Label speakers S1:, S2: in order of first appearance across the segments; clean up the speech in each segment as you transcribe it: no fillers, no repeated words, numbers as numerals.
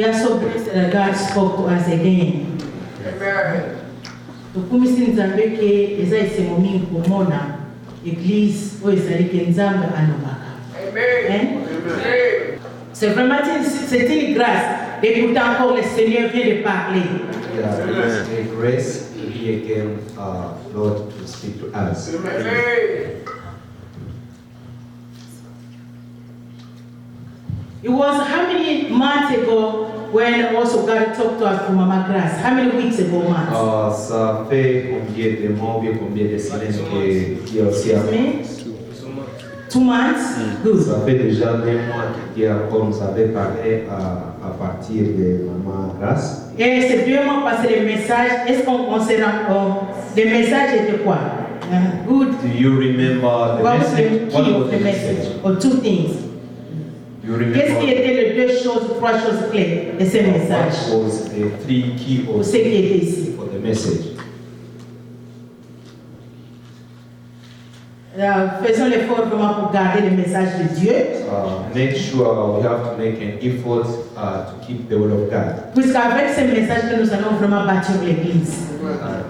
S1: We are so blessed that God spoke to us again.
S2: Amen.
S1: Tukumisi nzambe ke eza esengo mingi komona église oyo ezali ke nzambe alobaka.
S2: Amen.
S1: C'est vraiment une grâce d'écouter encore le Seigneur vient de parler.
S3: Yeah, it's a grace to hear again, Lord, to speak to us.
S2: Amen.
S1: It was how many months ago when also God talked to us from Mama Grace? How many weeks ago, months?
S3: Ça fait combien de mois ou bien combien de semaines qu'il y a aussi à
S1: 2 months? Good.
S3: Ça fait déjà 2 mois qu'il y a, comme vous avez parlé, à partir de Maman Grace.
S1: Et ces 2 mois passé le message, est-ce qu'on se rend le message était quoi? Good.
S3: Do you remember the
S1: What was
S3: message?
S1: the key of the message? Or 2 things?
S3: You
S1: Qu'est-ce qui
S3: remember
S1: était les 2 choses, 3 choses clés de ce message?
S3: what was the 3 key
S1: Pour ce qui était ici.
S3: for the message?
S1: Faisons l'effort vraiment pour garder le message de Dieu.
S3: Make sure we have to make an effort to keep the word of God.
S1: Puisqu'avec ce message que nous allons vraiment bâtir l'église.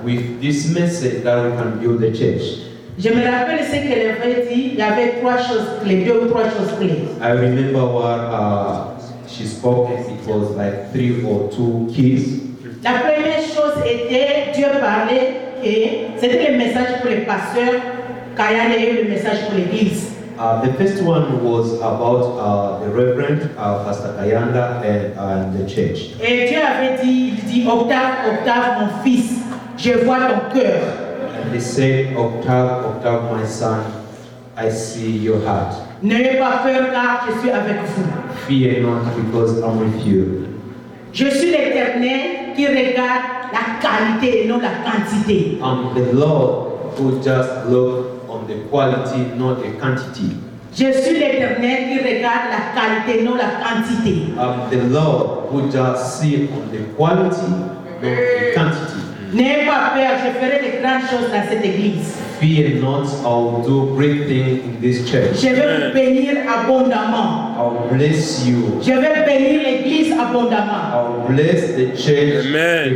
S3: With this message that we can build the church.
S1: Je me rappelle ce qu'elle avait dit, il y avait 3 choses clés, 2 ou 3 choses clés.
S3: I remember what she spoke, it was like 3 or 2 keys.
S1: La première chose était, Dieu parlait, et c'était le message pour les pasteurs, Kayane et le message pour l'église.
S3: The first one was about the Reverend Pastor Kayanda and the church.
S1: Et Dieu avait dit, il dit, Octave, Octave, mon fils, je vois ton cœur.
S3: And they said, Octave, Octave, my son, I see your heart.
S1: N'ayez pas peur car je suis avec vous.
S3: Fear not, because I'm with you.
S1: Je suis l'Éternel qui regarde la qualité et non la quantité.
S3: I'm the Lord who just look on the quality, not the quantity.
S1: Je suis l'Éternel qui regarde la qualité, non la quantité.
S3: I'm the Lord who just see on the quality, not the quantity.
S1: N'ayez pas peur, je ferai de grandes choses dans cette église.
S3: Fear not, I will do great things in this church.
S1: Je vais vous bénir abondamment.
S3: I will bless you.
S1: Je vais bénir l'église abondamment.
S3: I will bless the church.
S4: Amen.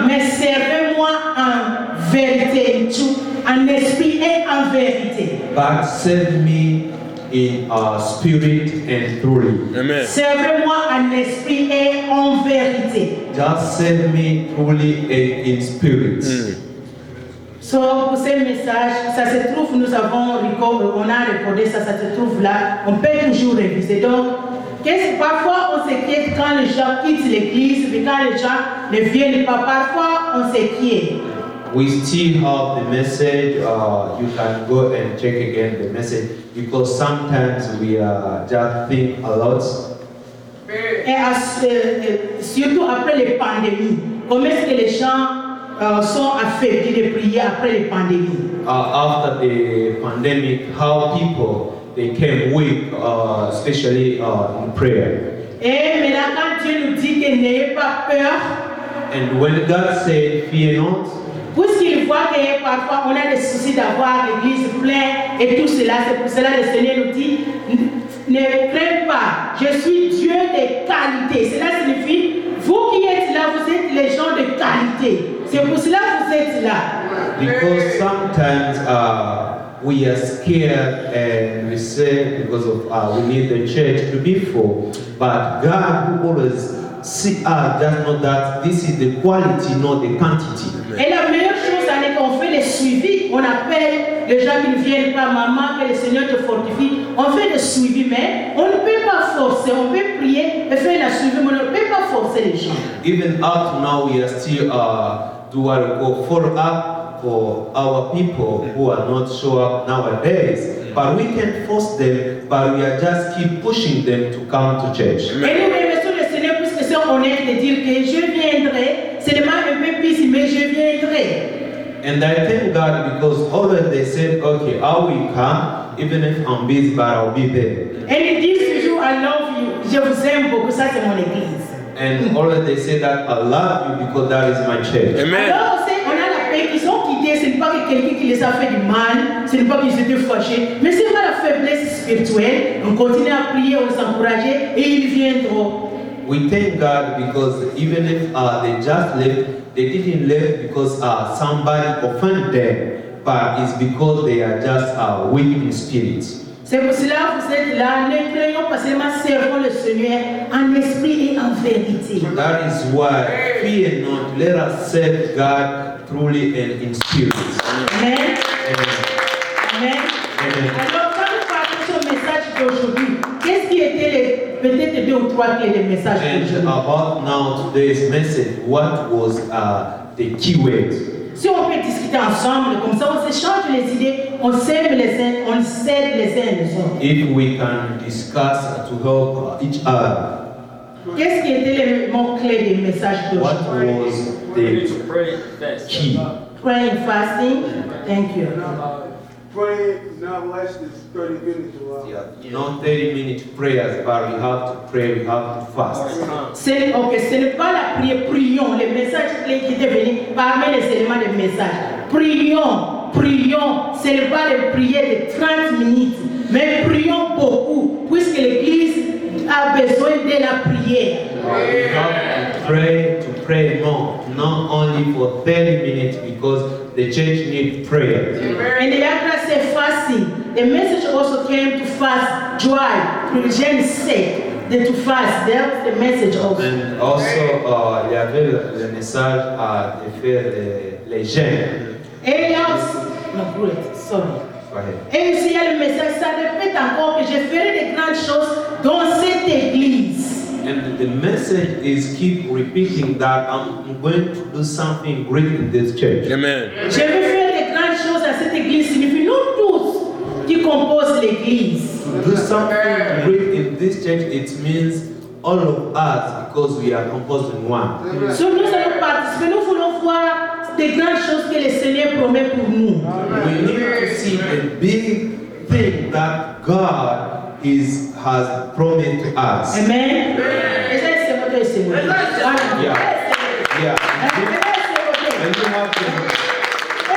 S1: Mais servez-moi en vérité, en tout, en esprit et en vérité.
S3: But serve me in spirit and truly.
S4: Amen.
S1: Servez-moi en esprit et en vérité.
S3: Just serve me truly and in spirit.
S1: So, pour ce message, ça se trouve, nous avons on a recordé ça, ça se trouve là. On peut toujours réviser. Donc, parfois on s'inquiète quand les gens quittent l'église, mais quand les gens ne viennent pas, parfois on s'inquiète.
S3: We still have the message. You can go and check again the message because sometimes we just think a lot.
S1: Et surtout après les pandémies, comment est-ce que les gens sont affaiblis de prier après les pandémies?
S3: After the pandemic, how people they came weak, especially in prayer.
S1: Et maintenant quand Dieu nous dit que n'ayez pas peur,
S3: And when God said, "Fear not,"
S1: puisqu'il voit que parfois on a des soucis d'avoir l'église pleine et tout cela, c'est pour cela que le Seigneur nous dit, ne craignez pas, je suis Dieu de qualité. Cela signifie, vous qui êtes là, vous êtes les gens de qualité. C'est pour cela que vous êtes là.
S3: because sometimes we are scared and we say because of we need the church to be full, but God who always see us just know that this is the quality, not the quantity.
S1: Et la meilleure chose, c'est qu'on fait le suivi. On appelle les gens qui ne viennent pas, maman, que le Seigneur te fortifie. On fait le suivi, mais on ne peut pas forcer. On peut prier et faire le suivi, mais on ne peut pas forcer les gens.
S3: Even up to now, we are still do what we call follow up for our people who are not show up nowadays. But we can force them, but we are just keep pushing them to come to church.
S1: Et nous remercions le Seigneur puisque c'est honnête de dire que je viendrai, seulement un peu plus, mais je viendrai.
S3: And I thank God because always they said, okay, I will come, even if I'm busy, but I'll be there.
S1: Et ils disent toujours, I love you, je vous aime beaucoup, ça c'est mon église.
S3: And always they say that I love you because that is my church.
S4: Amen.
S1: Alors on a la paix, ils sont quittés, ce n'est pas que quelqu'un qui les a fait du mal, ce n'est pas qu'ils étaient fâchés, mais c'est pas la faiblesse spirituelle. On continue à prier, on s'encourager et ils viendront.
S3: we thank God because even if they just left, they didn't leave because somebody offended them, but it's because they are just weak in spirit.
S1: C'est pour cela que vous êtes là, ne craignons pas seulement servons le Seigneur en esprit et en vérité.
S3: That is why, fear not, let us serve God truly and in spirit.
S1: Amen.
S3: Amen.
S1: Amen.
S3: Amen.
S1: Alors, quand nous partons sur le message d'aujourd'hui, qu'est-ce qui était peut-être 2 ou 3 clés de message
S3: And
S1: d'aujourd'hui?
S3: about now today's message, what was the key words?
S1: Si on peut discuter ensemble, comme ça on s'échange les idées, on s'aide les uns les autres.
S3: If we can discuss to help each other,
S1: Qu'est-ce qui était les mots-clés des messages
S3: what
S1: d'aujourd'hui?
S3: was the key?
S1: Praying, fasting. Thank you.
S4: Pray not less than 30 minutes a while.
S3: Yeah, not 30-minute prayers, but we have to pray, we have to fast.
S1: Ce n'est pas la prière, prions. Les messages clés qui étaient venus parmi les éléments de message. Prions. Ce n'est pas les prières de 30 minutes, mais prions beaucoup, puisque l'Église a besoin de la prière.
S3: We have to pray more, not only for 30 minutes, because the church needs prayer.
S1: And the other said fasting. The message also came to fast, joy, Christian sake, to fast. That's the message also.
S3: And also, il y avait le message de faire les jeûnes.
S1: Et il y a aussi, no, great, sorry.
S3: Go ahead.
S1: Et aussi, il y a le message, ça répète encore que je ferai de grandes choses dans cette église.
S3: And the message is keep repeating that I'm going to do something great in this church.
S5: Amen.
S1: Je vais faire de grandes choses à cette église. Signifie nous tous qui composent l'église.
S3: To do something great in this church, it means all of us because we are composed in one.
S1: Si nous allons participer, nous voulons voir de grandes choses que le Seigneur promet pour nous.
S3: We need to see the big thing that God has promised to us.
S1: Amen. Et ça, c'est votre Seigneur.
S3: Yeah. Yeah. And you have to.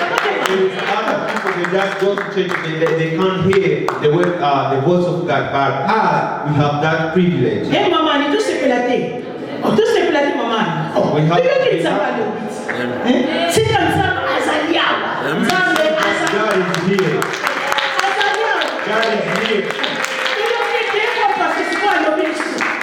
S3: Other people they just go to church and they can't hear the word, the voice of God, but us we have that privilege.
S1: Hey, maman, ni tous se pélater. On tous se pélater, maman. Oh,
S3: We have-
S1: tu veux qu'il s'appelle le huit. C'est comme ça, Azalia. Zambe, Azalia.
S3: God is here.
S1: Azalia.
S3: God is here.
S1: Tu veux qu'il t'aime parce que c'est quoi le huit?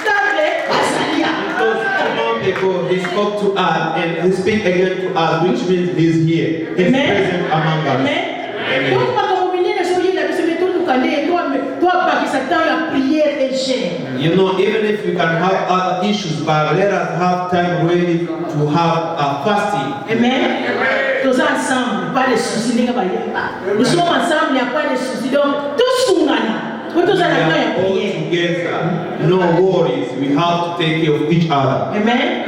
S1: Zambe, Azalia.
S3: Because a month ago he spoke to us and he speak again to us, which means he's here. He's present among us.
S1: Amen.
S3: Amen.
S1: Donc, pas comme vous venez de se dire, là, vous mettez tout le calé, toi, pas que ça t'a la prière et jeûne.
S3: You know, even if we can have other issues, but let us have time really to have a fasting.
S1: Amen. Tous ensemble, pas de soucis, nous sommes ensemble, il n'y a pas de soucis. Donc, tous sont là. Tous
S3: We
S1: ensemble,
S3: are
S1: il y a
S3: all
S1: prière.
S3: together, no worries. We have to take care of each other.
S1: Amen.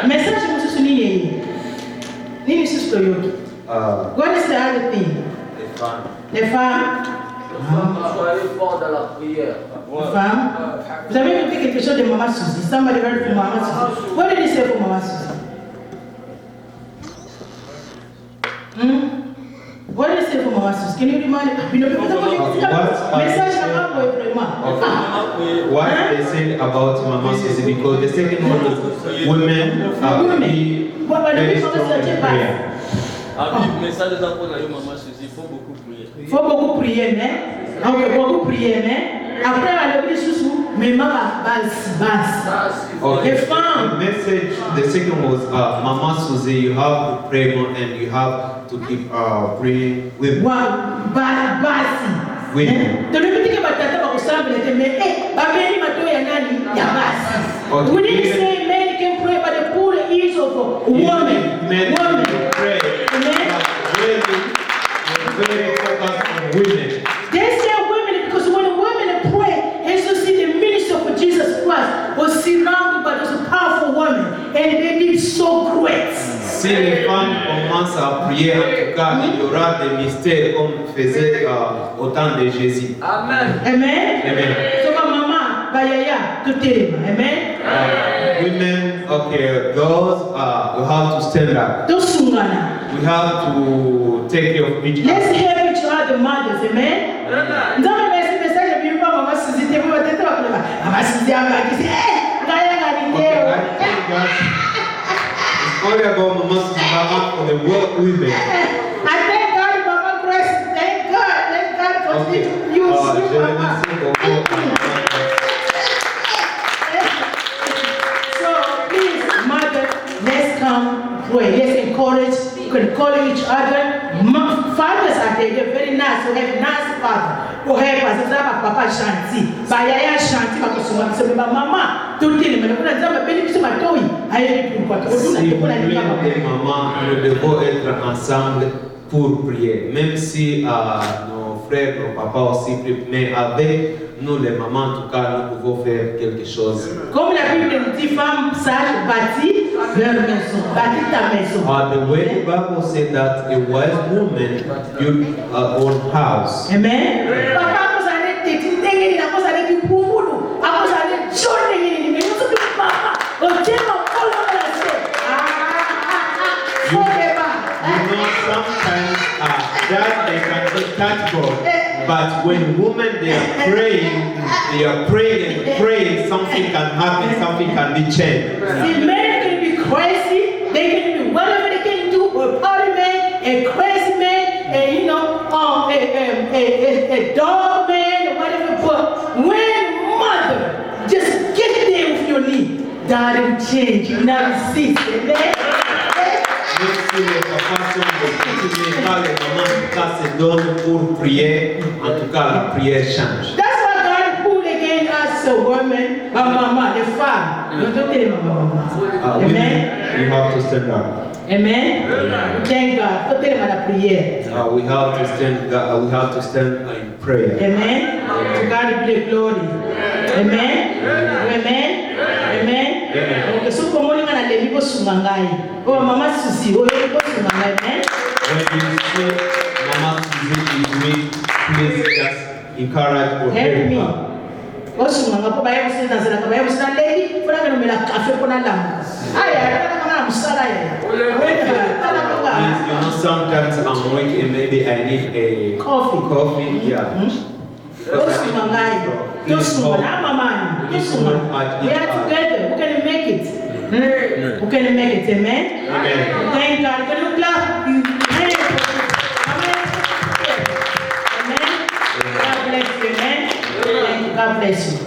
S1: Message que vous soulignez. Nini sisi toyoki. What is the other thing? Les femmes.
S2: Soyez forts dans la prière.
S1: Les femmes. Vous avez écouté quelque chose de Maman Suzy. Somebody heard from Maman Suzy. What did he say for Maman Suzy? What did he say for Maman Suzy? Can you remind me? Message about vraiment.
S3: What they said about Mama Susie, because the second one is women be very strong in prayer.
S5: Avec message d'enfant dans maman Suzy, il faut beaucoup prier.
S1: Il faut beaucoup prier, mais. Donc, beaucoup prier, mais. Après, à l'église, sous, mais maman, basse.
S3: Okay.
S1: Les femmes.
S3: The message, the second was Mama Susie, you have to pray more and you have to keep praying with
S1: Basi.
S3: women.
S1: Donc, le petit que batata va ressemble, mais babeni mato ya nani ya basi.
S3: Okay.
S1: We didn't say men can pray, but the poor is of women.
S3: Men
S1: Women.
S3: pray,
S1: Amen.
S3: but really very focused on women.
S1: They say women because when women pray, as you see the ministry of Jesus Christ was surrounded by those powerful women, and they did so great.
S3: Si les femmes commencent à prier, en tout cas, il y aura des mystères comme faisait au temps de Jésus.
S2: Amen.
S1: Amen.
S3: Amen.
S1: So my mama, Bayaya, tout est amen.
S3: Women, okay, girls, you have to stand up.
S1: Tout sungana.
S3: We have to take care of each
S1: Let's
S3: other.
S1: help each other, mothers, amen. Nzambe merci message ya bipa mama Suzy te bo tete ba kula. Mama Suzy anga kisi ngaya ngani
S3: Okay,
S1: teo.
S3: I think that it's only about Mama Susanna for the world women.
S1: I thank God, Mama Grace. Thank God. Let God continue to use you,
S3: Je
S1: Mama.
S3: remercie beaucoup.
S1: So please, mother, let's come pray. Let's encourage. You can call each other. Fathers are there. They're very nice. We have nice father. Who help us. It's like Papa Shanti. Bayaya Shanti. Makusuma. So Mama, tout le monde. Kuna nzamba beli biso matoi. Aye pour quoi?
S3: Si vous voulez des mamans, nous devons être ensemble pour prier. Même si nos frères, nos papas aussi prient, mais avec nous les mamans, en tout cas, nous pouvons faire quelque chose.
S1: Comme la Bible nous dit, femme sage bâtit leur maison. Bâtit ta maison.
S3: The way the Bible said that a wise woman built her own house.
S1: Amen. Papa, vous allez te dire, vous allez te boulot, vous allez joindre, mais nous sommes papa. On tient mon col dans la tête.
S3: You know, sometimes that they can be tactful, but when women they are praying and praying, something can happen, something can be changed.
S1: See, men can be crazy, they can be whatever they can do, a party man, a crazy man, a, a dog man, or whatever, but when mother just get there with your knee, God will change, you never cease, amen?
S3: Même si les papas sont beaucoup, pas les mamans, en tout cas, se donnent pour prier, en tout cas, la prière change.
S1: That's why God put again us a woman, a mama, the father. You don't tell him mama.
S3: Women,
S1: Amen.
S3: you have to stand up.
S1: Amen. Thank God. Don't tell him la prière.
S3: We have to stand. We have to stand in prayer.
S1: Amen. To God be the glory. Amen. Amen. Amen. Okay, so come on, you're gonna let me go sungangai. Oh, Mama Susie, oh, you go sungangai, amen.
S3: When you see Mama Susie is weak, please just encourage or
S1: Help me.
S3: her.
S1: Oh, sunganga, po bayo sila na sila, bayo sila lady, pula ka numela kafe po na lang. Ay, ay, kana musala ya.
S3: Please, you know, sometimes I'm weak and maybe I need a coffee. Yeah.
S1: Oh, sungangai.
S3: Please help.
S1: We are together. We can make it. We can make it. Amen.
S3: Amen.
S1: Thank God. Can you clap? Amen. Amen. God bless you. Amen. Thank you. God bless you.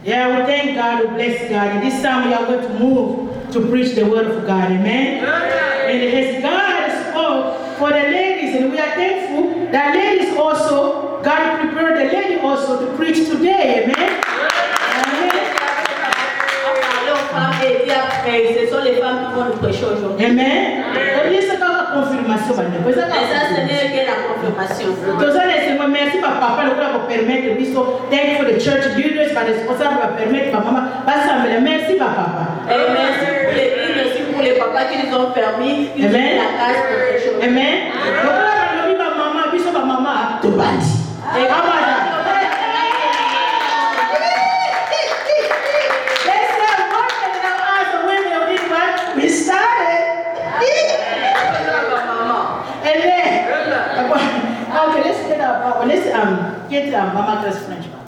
S1: Yeah, we thank God. We bless God. And this time we are going to move to preach the word of God. Amen. And as God spoke for the ladies, and we are thankful that ladies also. God prepared the lady also to preach today, amen? Amen.
S6: Ce sont les femmes qui vont nous prêcher aujourd'hui.
S1: Amen. C'est la confirmation.
S6: Et ça, ce n'est que la confirmation.
S1: Merci papa pour permettre thank for the church leaders, but responsable pour permettre maman. Merci papa.
S6: Et merci pour l'église, merci pour les papas qui nous ont permis, qui nous ont mis la case pour prêcher.
S1: Amen. Donc maman, to bandi. We started. And then, okay, let's get up. Let's get Mama Grace French man.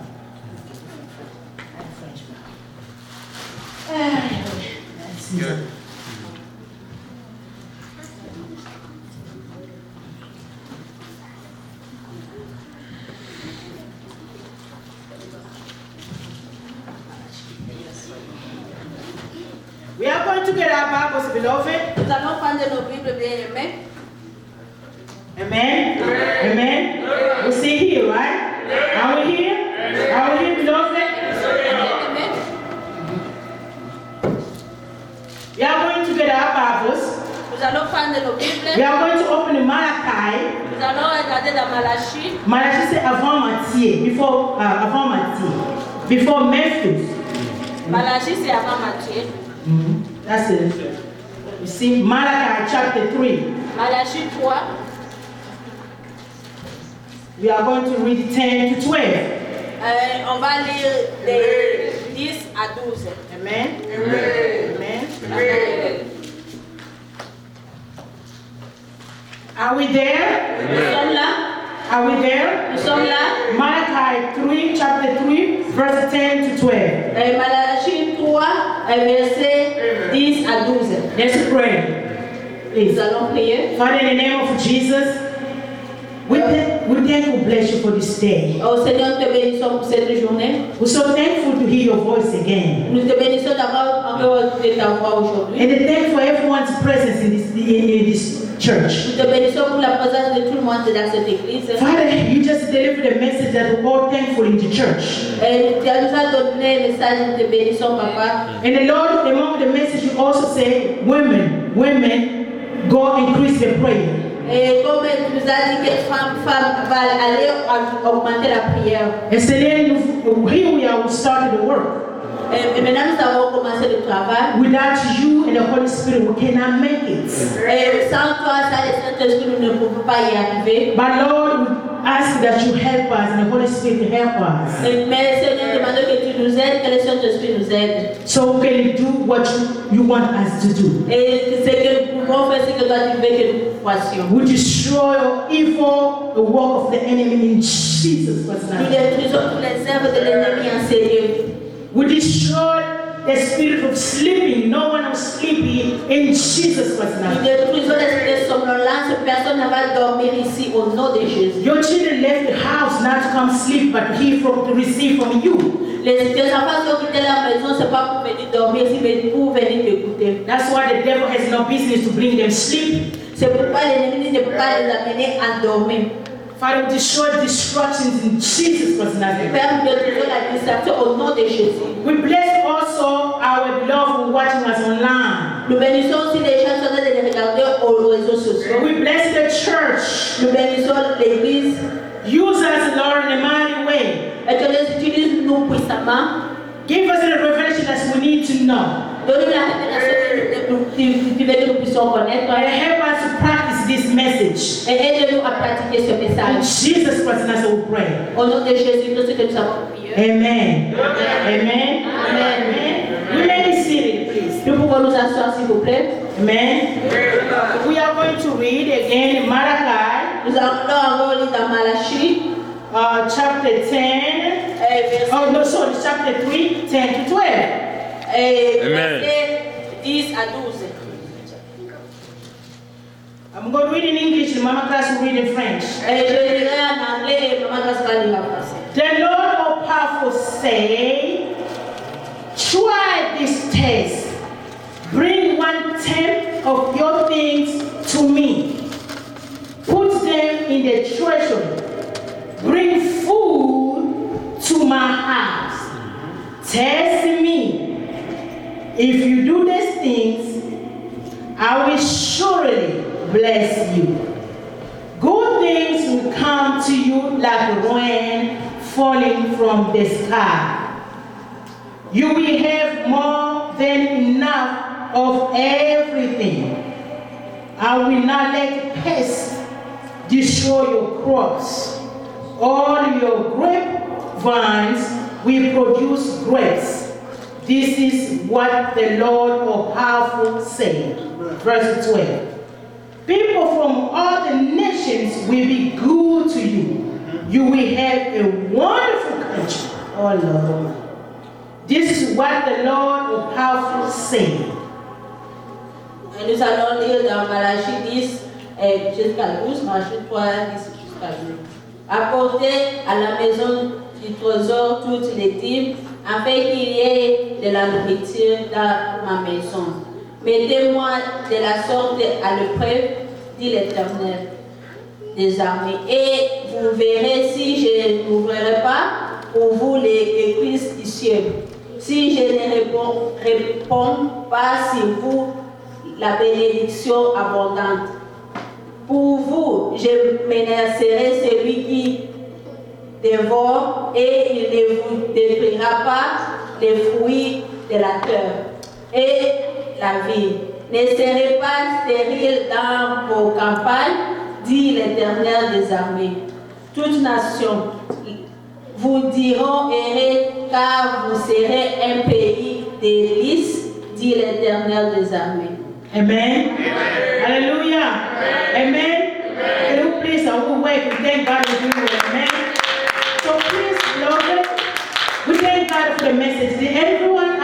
S1: Good. We are going to get our Bibles, beloved.
S6: Nous allons prendre nos Bibles bien-aimées.
S1: Amen. Amen. We see here, right? Are we here? Are we here, beloved? We are going to get our Bibles.
S6: Nous allons prendre nos Bibles.
S1: We are going to open Malachi.
S6: Nous allons regarder dans Malachie.
S1: Malachi, c'est avant Matthieu, avant Matthieu, before Memphis.
S6: Malachie, c'est avant Matthieu.
S1: That's it. You see, Malachi chapter 3.
S6: Malachie 3.
S1: We are going to read 10 to 12.
S6: On va lire des 10 à 12.
S1: Amen. Amen.
S6: Amen.
S1: Are we there?
S6: Nous sommes là.
S1: Are we there?
S6: Nous sommes là.
S1: Malachi 3, chapter 3, verse 10 to 12.
S6: Malachie 3, verset 10 à 12.
S1: Let's pray. Please.
S6: Nous allons prier.
S1: Father, in the name of Jesus, we thank you, bless you for this day.
S6: Oh Seigneur, nous te bénissons pour cette journée.
S1: We're so thankful to hear your voice again.
S6: Nous te bénissons d'avoir encore ta voix aujourd'hui.
S1: And thank for everyone's presence in this church.
S6: Nous te bénissons pour la présence de tout le monde dans cette église.
S1: Father, you just delivered a message that we're all thankful in the church.
S6: Et tu nous as donné un message, nous te bénissons, Papa.
S1: And the Lord, among the message, you also say, women, go increase the prayer.
S6: Et comme tu nous as dit que femme va aller augmenter la prière.
S1: And so then, here we are, we started the work.
S6: Et maintenant nous avons commencé le travail.
S1: Without you and the Holy Spirit, we cannot make it.
S6: Et sans toi, sans le Saint-Esprit, nous ne pouvons pas y arriver.
S1: But Lord, we ask that you help us and the Holy Spirit help us.
S6: Mais Seigneur, demandons que tu nous aides, que le Saint-Esprit nous aide.
S1: So we can do what you want us to do.
S6: Et c'est que nous pouvons faire ce que toi tu veux que nous fassions.
S1: We destroy evil, the work of the enemy in Jesus'
S6: Nous
S1: name.
S6: détruisons tous les œuvres de l'ennemi en Seigneur.
S1: We destroy the spirit of sleeping. No one is sleepy in Jesus'
S6: Nous
S1: name.
S6: détruisons l'esprit de somnolence. Personne ne va dormir ici au nom de Jésus.
S1: Your children left the house not to come sleep, but to receive from you.
S6: Les enfants qui ont quitté la maison, ce n'est pas pour venir dormir ici, mais pour venir t'écouter.
S1: That's why the devil has no business to bring them sleep.
S6: C'est pourquoi l'ennemi ne peut pas les amener à dormir.
S1: Father, we destroy distractions in Jesus' name.
S6: Père, nous détruisons la distraction au nom de Jésus.
S1: We bless also our beloved who watching us online.
S6: Nous bénissons aussi les gens qui sont en train de les regarder aux réseaux sociaux.
S1: We bless the church.
S6: Nous bénissons l'église.
S1: Use us, Lord, in a mighty way.
S6: Et que les utilise nous puissamment.
S1: Give us the revelation that we need to know.
S6: Donne-nous la révélation que tu veux que nous puissions connaître.
S1: And help us to practice this message.
S6: Et aide-nous à pratiquer ce
S1: In
S6: message.
S1: Jesus Christ, that's what we pray.
S6: Au nom de Jésus, tout ce que nous avons prié.
S1: Amen. Amen. Amen. We may be seated, please.
S6: Nous pouvons nous asseoir, s'il vous plaît.
S1: Amen. We are going to read again in Malachi,
S6: Nous allons lire dans Malachie,
S1: chapter 10. Oh, no, sorry, chapter 3, 10 to 12.
S6: versets 10 à 12.
S1: I'm going to read in English, and Mama Class will read in French.
S6: Et je lirai en anglais et Maman Grace va lire en français.
S1: The Lord all powerful say, try this test. Bring 1/10 of your things to me. Put them in the treasury. Bring food to my house. Test me. If you do these things, I will surely bless you. Good things will come to you like rain falling from the sky. You will have more than enough of everything. I will not let pests destroy your crops. All your grapevines will produce grapes. This is what the Lord of powerful said. Verse 12. People from all the nations will be good to you. You will have a wonderful country. Oh Lord. This is what the Lord of powerful said.
S6: Et nous allons lire dans Malachie 10 jusqu'à 12, Malachie 3, 10 jusqu'à 12. Apportez à la maison du trésor toutes les dîmes, afin qu'il y ait de la nourriture dans ma maison. Mettez-moi de la sorte à l'épreuve, dit l'Éternel des armées, et vous verrez si je n'ouvrirai pas pour vous les cuisses du ciel. Si je ne réponds pas sur vous la bénédiction abondante. Pour vous, je menacerai celui qui dévore et il ne vous détruira pas les fruits de la terre et la vie. Ne serez pas stérile dans vos campagnes, dit l'Éternel des armées. Toute nation vous diront errez, car vous serez un pays délice, dit l'Éternel des armées.
S1: Amen. Hallelujah. Amen. Can you please wait to thank God for you? Amen. So please, Lord, we thank God for the message. Did everyone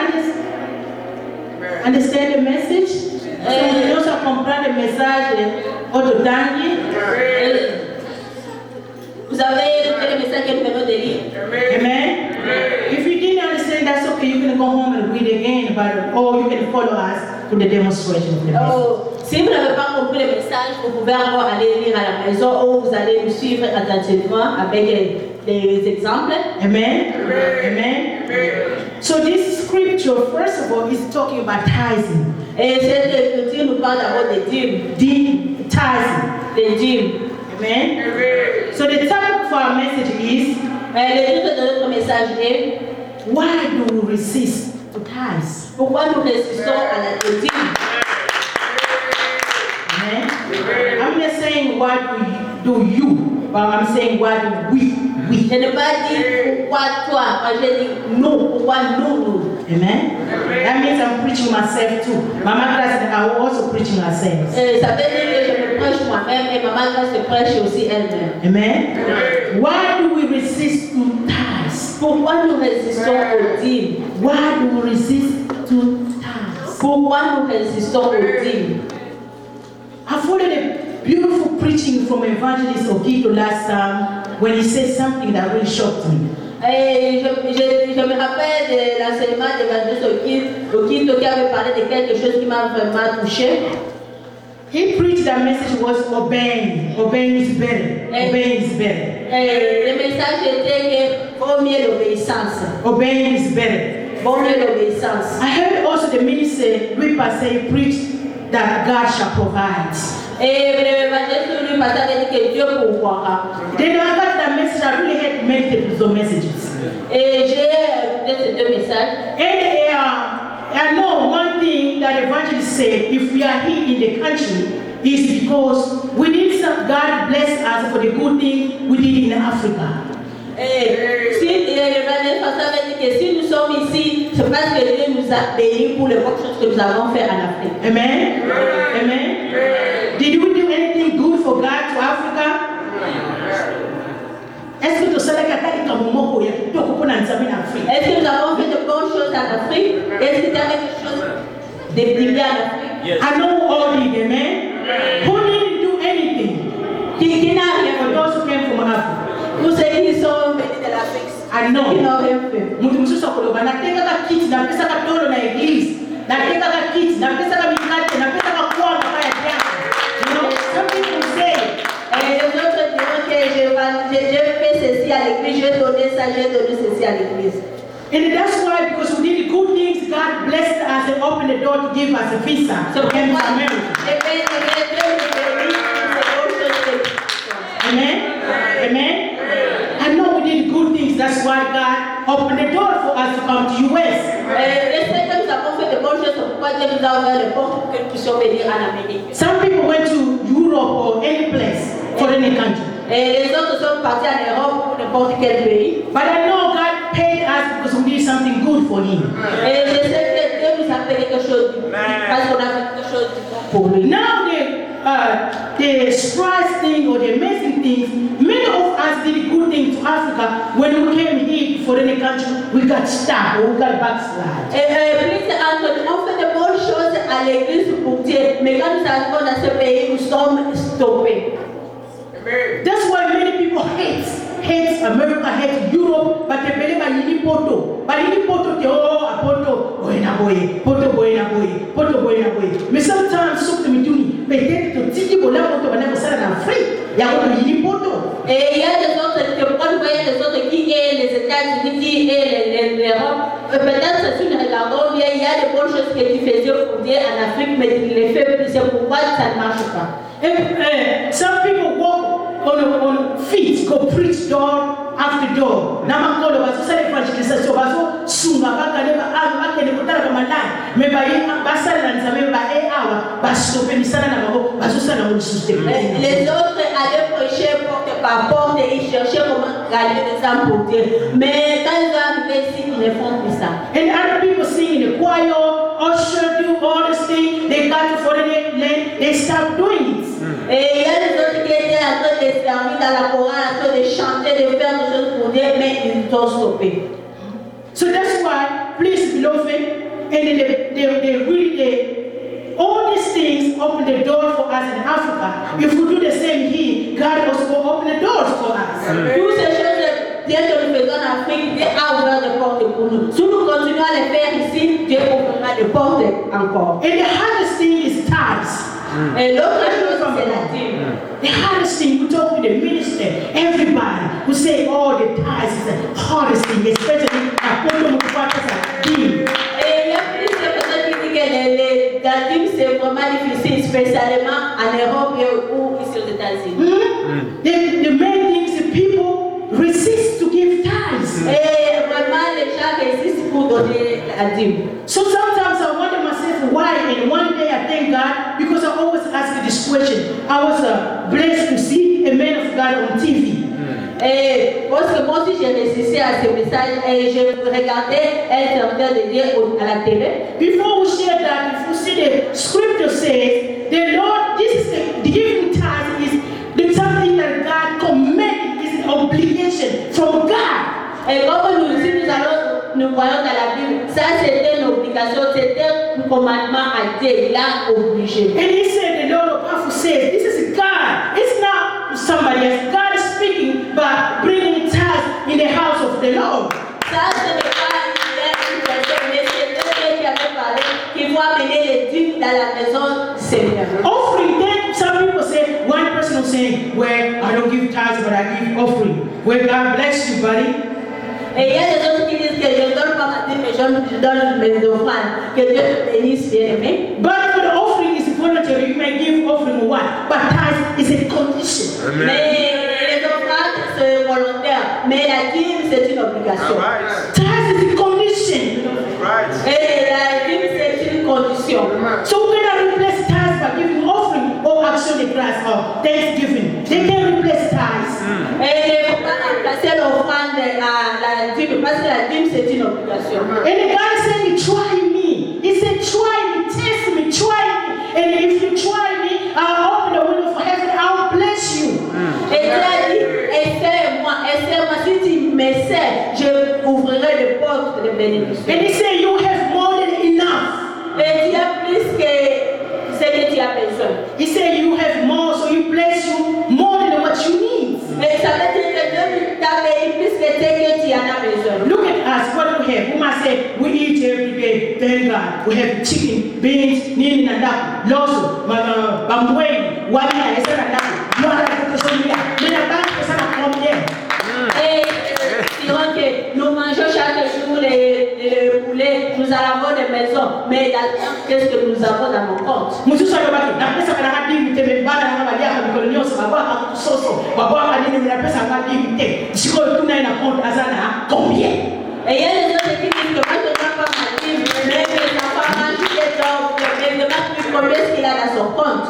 S1: understand the message? So nous allons comprendre le message autodanier.
S6: Vous avez écouté le message que nous venons de lire?
S1: Amen. If you didn't understand, that's okay. You can go home and read again about it, or you can follow us to the demonstration of the message.
S6: Oh, si vous n'avez pas compris le message, vous pouvez encore aller lire à la maison ou vous allez nous suivre attentivement avec les exemples.
S1: Amen. Amen. So this scripture, first of all, is talking about tithing.
S6: Et cette écriture nous parle d'abord des dîmes.
S1: Tithing.
S6: Des dîmes.
S1: Amen. So the topic for our message is,
S6: Le titre de notre message est
S1: why do we resist to tithe?
S6: pourquoi nous résistons à la dîme.
S1: Amen. I'm not saying what do you, but I'm saying what do we.
S6: Je n'ai pas dit pourquoi toi, moi j'ai dit nous, pourquoi nous.
S1: Amen. That means I'm preaching myself too. Mama Grace and I are also preaching ourselves.
S6: Ça veut dire que je me prêche moi-même et maman Grace se prêche aussi elle-même.
S1: Amen. Why do we resist to tithe?
S6: Pourquoi nous résistons aux dîmes?
S1: Why do we resist to tithe?
S6: Pourquoi nous résistons aux dîmes?
S1: I followed a beautiful preaching from Evangelist Okito last time when he said something that really shocked me.
S6: Et je me rappelle de l'enseignement d'évangéliste Okito qui avait parlé de quelque chose qui m'a vraiment touché.
S1: He preached that message was obeying. Obeying is better. Obeying is better.
S6: Le message était que vaut mieux l'obéissance.
S1: Obeying is better.
S6: Vaut mieux l'obéissance.
S1: I heard also the minister, Ripa, say, preach that God shall provide.
S6: Et l'évangéliste lui avait dit que Dieu pourvoira.
S1: Then I got that message. I really had to meditate those messages.
S6: Et j'ai écouté ces deux messages.
S1: And I know one thing that evangelist said, if we are here in the country, is because we need some, God bless us for the good thing we did in Africa.
S6: Si l'évangéliste avait dit que si nous sommes ici, c'est parce que Dieu nous a bénis pour les bonnes choses que nous avons fait en Afrique.
S1: Amen. Amen. Did we do anything good for God to Africa? Est-ce que tu sais que tu as moment
S6: Est-ce que nous avons fait de bonnes choses en Afrique? Est-ce que tu as fait quelque chose de bien en Afrique?
S5: Yes.
S1: I know all did, amen. Who didn't do anything?
S6: Qui n'a rien
S1: For
S6: fait?
S1: those who came from Africa.
S6: Tous ceux qui sont venus de l'Afrique,
S1: I know.
S6: qui n'ont rien fait.
S1: Mtu msusu akoloba natekaka kiti napesaka tolo na eglise natekaka kiti napesaka mikate napesaka kwanga kaya jana. You know, some people say,
S6: Et les autres diront que j'ai fait ceci à l'église, j'ai donné ça, j'ai donné ceci à l'église.
S1: and that's why, because we did good things, God blessed us and opened the door to give us a visa to
S6: C'est
S1: come to
S6: pourquoi
S1: America. Amen. Amen. I know we did good things. That's why God opened the door for us to come to US.
S6: Nous avons fait de bonnes choses, pourquoi Dieu nous a ouvert les portes pour que nous puissions venir en Amérique.
S1: Some people went to Europe or any place, foreign country.
S6: Et les autres sont partis en Europe ou n'importe quel pays.
S1: But I know God paid us because we did something good for Him.
S6: Et je sais que Dieu nous a fait quelque chose du bon, parce qu'on a fait quelque chose du bon pour lui.
S1: Now the surprise thing or the amazing thing, many of us did good things to Africa. When we came here for any country, we got stuck or we got backslide.
S6: Plus entre nous, on fait de bonnes choses à l'église pour Dieu, mais quand nous arrivons dans ce pays, nous sommes stoppés.
S1: That's why many people hate America, hate Europe, but they believe in Poto. But in Poto, they Poto boy na boy, Poto boy na boy, Poto boy na boy. Mais sometimes so to me tuni, peut-être que tiki bola Poto bana ça en Afrique. Il y a une Poto.
S6: Et il y a des autres, quand vous voyez les autres qui est les États-Unis, qui est l'Europe, peut-être si nous regardons bien, il y a des bonnes choses que tu faisais pour Dieu en Afrique, mais tu les fais plus, c'est pourquoi ça ne marche pas.
S1: And some people walk on feet, go preach door after door. Namakolo bazo sala evangelisation bazo sunga bakane ba bakene kotala ba malani. Me ba yi basala nzame ba awa basope misala na babo bazo sala mo système.
S6: Les autres allaient prêcher porte par porte et ils cherchaient comment gagner des âmes pour Dieu. Mais quand ils sont arrivés ici, ils ne font plus ça.
S1: And other people sing in the choir, usher, do all this thing. They got to foreign land, they start doing it.
S6: Et il y a des autres qui étaient en train de servir dans la chorale, en train de chanter, de faire des choses pour Dieu, mais ils ont stoppé.
S1: So that's why, please, beloved, and they really, all these things open the door for us in Africa. If we do the same here, God also will open the doors for us.
S6: Toutes ces choses, Dieu que nous faisons en Afrique, Dieu a ouvert des portes pour nous. Si nous continuons à les faire ici, Dieu ouvrira des portes encore.
S1: And the hardest thing is tithes.
S6: Et l'autre chose, c'est la dîme.
S1: The hardest thing, we talk to the minister, everybody who say all the tithes is the hardest thing, especially according to what is
S6: Et il y a plusieurs personnes qui disent que la dîme c'est vraiment difficile, spécialement en Europe ou ici aux États-Unis.
S1: The main thing is that people resist to give tithes.
S6: Et vraiment, les gens résistent pour donner la dîme.
S1: So sometimes I wonder myself why, and one day I thank God because I always ask this question. I was blessed to see a man of God on TV.
S6: Et parce que moi aussi j'ai résisté à ce message et je regardais un serviteur de Dieu à la télé.
S1: Before we share that, if you see the scripture says, the Lord, this is the giving tithe is something that God commanded, is an obligation from God.
S6: Et comme nous voyons dans la Bible, ça c'était une obligation, c'était un commandement à Dieu, il a obligé.
S1: And he said, the Lord of Powerful says, this is God. It's not somebody else. God is speaking by bringing tithes in the house of the Lord.
S6: Ça ce n'est pas une personne, mais c'est Dieu qui avait parlé, qui va amener les dîmes dans la maison du Seigneur.
S1: Offering, then some people say, one person will say, well, I don't give tithes, but I give offering. Well, God bless you, buddy.
S6: Et il y a des autres qui disent que je ne donne pas ma dîme, mais je donne mes offrandes. Que Dieu te bénisse, bien-aimé.
S1: But for the offering is voluntary. You may give offering or what, but tithe is a condition.
S6: Mais les offrandes c'est volontaire, mais la dîme c'est une obligation.
S1: Tithe is a condition.
S6: Et la dîme c'est une condition.
S1: So we cannot replace tithes by giving offering or action de grâce or thanksgiving. They can replace tithes.
S6: Et il ne faut pas remplacer l'offrande à la dîme parce que la dîme c'est une obligation.
S1: And the guy said, try me. He said, try me, test me, try me. And if you try me, I'll open the window for heaven, I'll bless you.
S6: Et Dieu a dit, essaie-moi, si tu m'essaies, je ouvrirai les portes de bénédiction.
S1: And he said, you have more than enough.
S6: Et tu as plus que ce que tu as besoin.
S1: He said, you have more, so he bless you more than what you need.
S6: Mais ça veut dire que Dieu t'a béni plus que ce que tu en as besoin.
S1: Look at us, what we have. We must say, we eat every day, thank God. We have chicken, beans, nini na ndaku, loso, bambweni, wabina, esera ndaku, mwara kukusomia, mena banki kesana combien.
S6: Et diront que nous mangeons chaque jour les poulets, nous avons des maisons, mais qu'est-ce que nous avons dans mon compte?
S1: Mususu alobaki, na pesa kana hadi mteme bana na mabalia kwa mikono nyose, baba akusoso, baba anini na pesa hadi mte. Siko tuna ina compte azana combien.
S6: Et il y a des autres qui disent que moi je ne dois pas mentir, mais mes enfants mangent des gens, mais ne demande plus combien est-ce qu'il a dans son compte.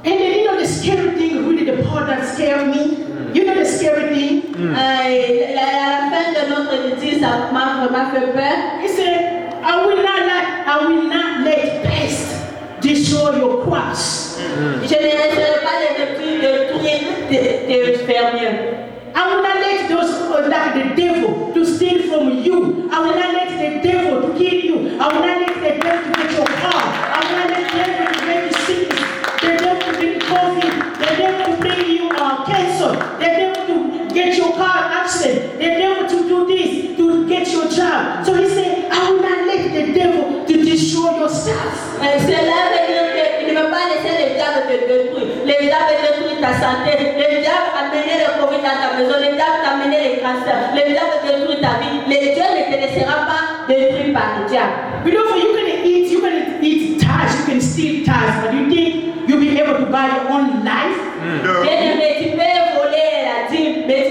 S1: And then you know the scary thing, really the part that scared me. You know the scary thing?
S6: À la fin de notre étude, ça m'a vraiment fait peur.
S1: He said, I will not let pests destroy your crops.
S6: Je ne laisserai pas les détruire tes fermiers.
S1: I will not let those like the devil to steal from you. I will not let the devil to kill you. I will not let the devil to get your car. I will not let the devil to make you sick. The devil to bring COVID. The devil to bring you cancer. The devil to get your car accident. The devil to do this, to get your job. So he said, I will not let the devil to destroy your stuff.
S6: Cela veut dire qu'il ne veut pas laisser les diables te détruire. Les diables détruisent ta santé. Les diables amener le Covid dans ta maison. Les diables t'amener les cancers. Les diables détruisent ta vie. Les dieux ne te laissera pas détruire par les diables.
S1: You know, you can eat tithes, you can steal tithes, but you think you'll be able to buy your own life?
S6: Bien aimé, tu peux voler la dîme, mais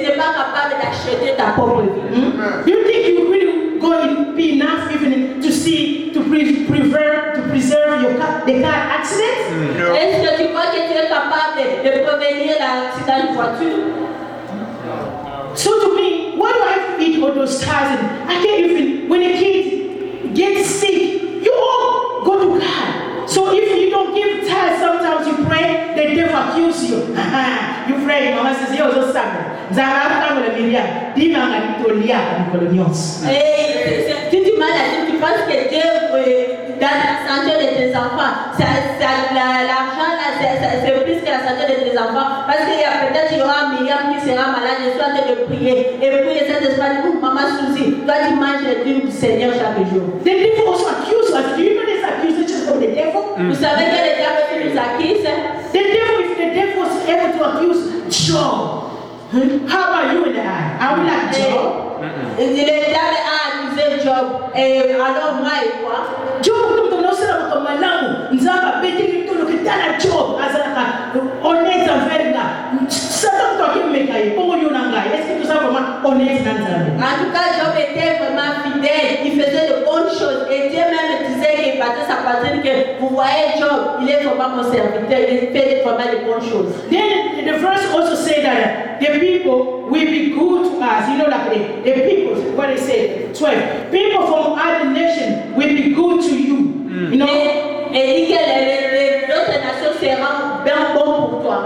S6: voiture.
S1: So to me, why do I have to eat all those stars? And I can't even, when a kid gets sick, you all go to God. So if you don't give tithes, sometimes you pray, the devil accuse you. You pray, mama says, yo, just Samuel.
S6: Si tu maladie, tu penses que Dieu dans la santé de tes enfants, l'argent là, c'est plus que la santé de tes enfants. Parce qu'il y a peut-être il y aura Myriam qui sera malade, je suis en train de prier. Et puis les Saint-Esprit dit, maman Suzy, toi tu manges les dîmes du Seigneur chaque jour.
S1: The devil also accuse us. Do you know this accusation from the devil?
S6: Vous savez que le diable nous accuse?
S1: The devil, if the devil was able to accuse Job, how about you and I? Are we like Job?
S6: Le diable a accusé Job. Et alors moi et quoi?
S1: Job kutokunosera kwa malamu nzaba betili mtono kitana Job azaka honnête envers nga satan to akimeka ye bongo yona nga est-ce que tout ça vraiment honnête dans Nzambe?
S6: En tout cas, Job était vraiment fidèle, il faisait de bonnes choses et Dieu même disait qu'il battait sa patrie que vous voyez Job, il est vraiment mon serviteur, il fait vraiment de bonnes choses.
S1: Then the verse also say that the people will be good to us. You know, like the people, what they say, 12. People from other nations will be good to you. You know?
S6: Et dit que les autres nations seront bien bons pour toi.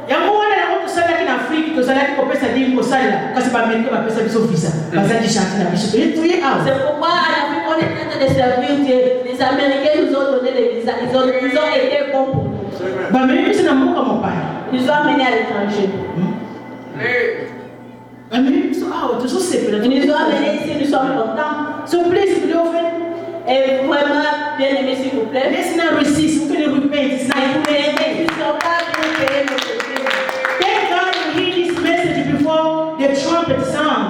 S1: Yango wana na kusala kina Afrika kusala kiko pesa dini kusala kasi ba Amerika ba pesa biso visa bazali chanter na biso to ye out.
S6: C'est pourquoi à Afrique on est en train de servir Dieu. Les Américains nous ont donné les visas, ils ont été bons pour nous.
S1: Ba Amerika c'est na mboka mopaya.
S6: Ils nous ont amenés à l'étranger.
S1: Ba Amerika so out so simple.
S6: Ils nous ont amenés ici, nous sommes contents.
S1: So please beloved,
S6: et vraiment bien aimé s'il vous plaît.
S1: let's not resist. We can repent. It's not
S6: Vous ne sont pas pour payer nos péchés.
S1: Thank God you hear this message before the trumpet sound.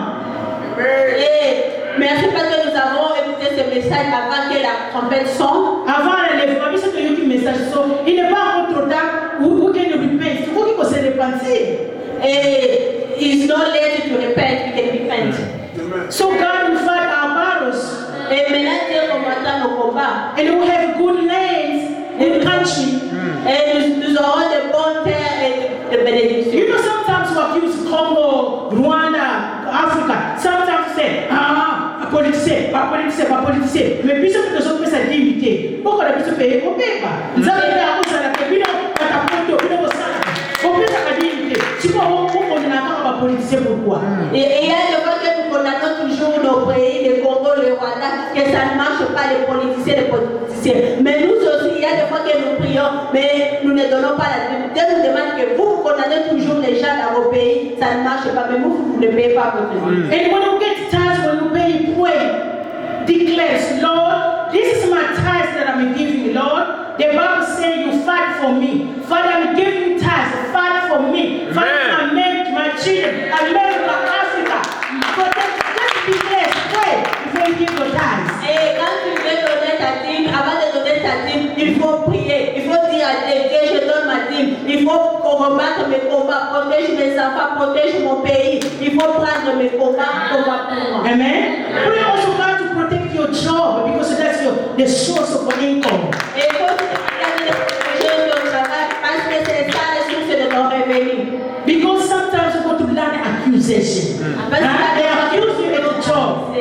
S6: Et merci parce que nous avons écouté ce message avant que la trompette sonne.
S1: Avant l'enlèvement, c'est que you message so il n'est pas encore trop tard où can repent. Il faut qu'il se repentir.
S6: Et it's not late to repent, we can repent.
S1: So God will fight our battles.
S6: Et maintenant Dieu combattra nos combats.
S1: And we have good lands, good country.
S6: Et nous aurons de bonnes terres et de bénédictions.
S1: You know, sometimes we accuse Congo, Rwanda, Africa. Sometimes we say, politicien, pas politicien. Mais puis ça peut se faire dignité. Pourquoi la personne paye au paiement? Nous avons à cause de la paix.
S6: Et il y a des fois que nous condamnons toujours nos pays, le Congo, le Rwanda, que ça ne marche pas, les politiciens. Mais nous aussi, il y a des fois que nous prions, mais nous ne donnons pas la Bible. Dieu nous demande que vous condamnez toujours les gens dans vos pays, ça ne marche pas, mais vous ne payez pas votre vie.
S1: And when you get tired, when you pay, pray, declares, Lord, this is my tithes that I'm giving, Lord. The Bible says you fight for me. Father, I'm giving you tithes, fight for me. Father, I make my children, America, Africa. Just declare, pray before you give your tithes.
S6: Et quand tu veux donner ta dîme, avant de donner ta dîme, il faut prier. Il faut dire à Dieu, Dieu, je donne ma dîme. Il faut combattre mes combats, protège mes enfants, protège mon pays. Il faut prendre mes combats pour moi.
S1: Amen. Pray also God to protect your job because that's the source of your income.
S6: Et il faut protéger ton travail parce que c'est ça la source de ton revenu.
S1: Because sometimes you go to learn accusation. They accuse you of your job.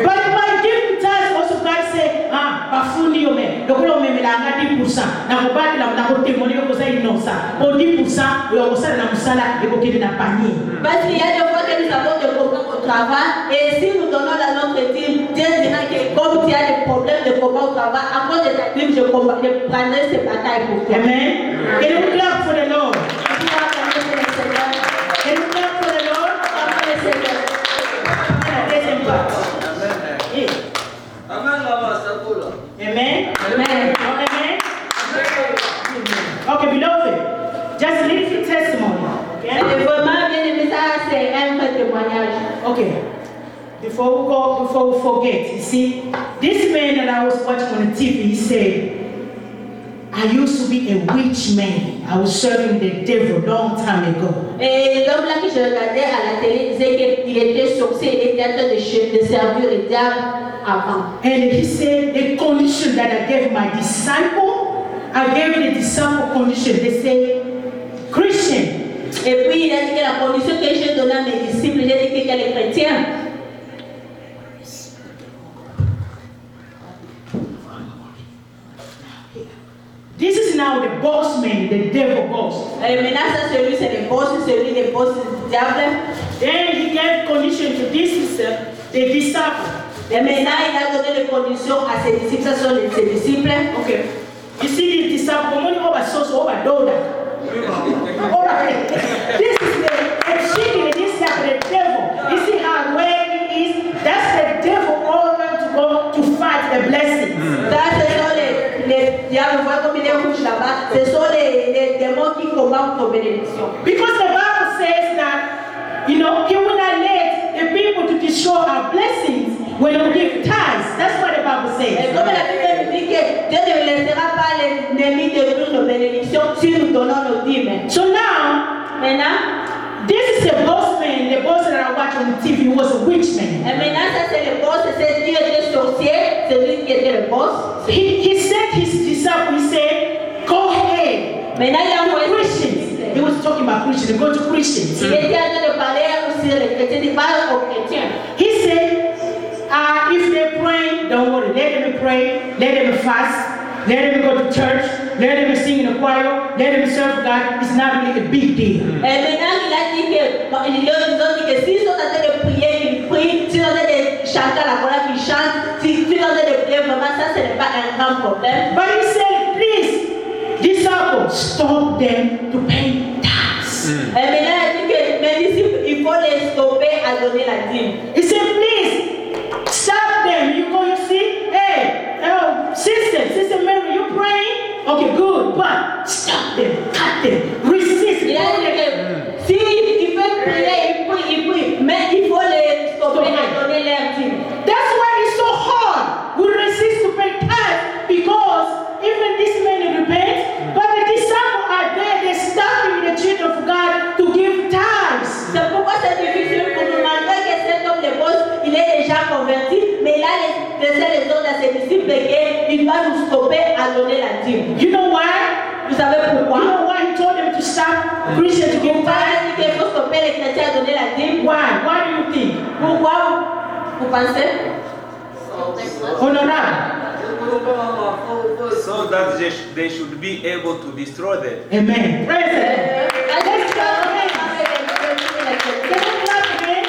S1: But by giving tithes, also God say, bafundi yo me, dokolo me melanga 10%. Na kubati la mnako temoni yo kosa inosa. Au 10% yo kosa na musala yo kidi na panier.
S6: Parce qu'il y a des fois que nous avons des problèmes au travail et si nous donnons la notre dîme, Dieu dira que comme tu as des problèmes de combat au travail, à cause de ta dîme, je prendrai ces batailles pour toi.
S1: Amen. Can you clap for the Lord? Can you clap for the Lord? Amen. Amen. Amen. Okay, beloved, just a little testimony. Okay.
S6: Vraiment, bien aimé, ça c'est un vrai témoignage.
S1: Okay. Before we forget, you see, this man that I was watching on the TV, he said, I used to be a witch man. I was serving the devil long time ago.
S6: Et l'homme là que je regardais à la télé disait qu'il était sorcier et était en train de servir le diable avant.
S1: And he said, the condition that I gave my disciple, I gave the disciple condition. They say, Christian,
S6: Et puis il a dit que la condition que j'ai donnée à mes disciples, j'ai dit qu'elle est chrétienne.
S1: This is now the boss man, the devil boss.
S6: Et maintenant, ça, celui, c'est le boss du diable.
S1: Then he gave condition to this the disciple.
S6: Et maintenant, il a donné les conditions à ses disciples, ce sont ses disciples.
S1: Okay. You see the disciple, money over source, over daughter. This is the cheating, this is the devil. You see how where he is? That's the devil order to go to fight the blessings.
S6: Ça, ce sont les diables, voilà comme il est rouge là-bas. Ce sont les démons qui combattent nos bénédictions.
S1: Because the Bible says that, you know, he will not let the people to destroy our blessings when we give tithes. That's what the Bible
S6: Et
S1: says.
S6: comme la Bible dit que Dieu ne laissera pas l'ennemi détruire nos bénédictions si nous donnons nos dîmes.
S1: So now,
S6: Maintenant,
S1: this is the boss man, the boss that I watch on the TV was a witch man.
S6: et maintenant, ça c'est le boss, c'est lui qui était sorcier, c'est lui qui était le boss.
S1: He sent his disciple, he said, go ahead.
S6: Maintenant, il a
S1: To
S6: envoyé
S1: Christians. He was talking about Christians, go to Christians.
S6: il était en train de parler aussi les chrétiens, il parle aux chrétiens.
S1: He said, if they pray, don't worry, let them pray, let them fast, let them go to church, let them sing in the choir, let them serve God. It's not really a big deal.
S6: Et maintenant, il a dit que, ils ont dit que s'ils sont en train de prier, ils prient, s'ils sont en train de chanter à la chorale, ils chantent, s'ils sont en train de prier, vraiment, ça, ce n'est pas un grand problème.
S1: But he said, please, disciples, stop them to pay tax.
S6: Et maintenant, il a dit que mes disciples, il faut les stopper à donner la dîme.
S1: He said, please, stop them. You go, you see, hey, sister Mary, you praying? Okay, good, but stop them, cut them, resist.
S6: Il a dit que s'ils veulent prier, ils prient, mais il faut les stopper à donner leur dîme.
S1: That's why it's so hard. We resist to pay tithes because even this man repent, but the disciples are there, they're stopping the children of God to give tithes.
S6: C'est pourquoi c'est difficile pour nous, malgré que cet homme de boss, il est déjà converti, mais il a laissé les autres à ses disciples qu'il doit nous stopper à donner la dîme.
S1: You know why?
S6: Vous savez
S1: You
S6: pourquoi?
S1: know why he told them to stop Christians to give
S6: Pourquoi
S1: tithes?
S6: il a dit qu'il faut stopper les chrétiens à donner la dîme?
S1: Why? Why do you think?
S6: Pourquoi vous pensez?
S1: Honorable.
S7: So that they should be able to destroy them.
S1: Amen. Praise the Lord.
S6: Let's clap again.
S1: Can you clap again?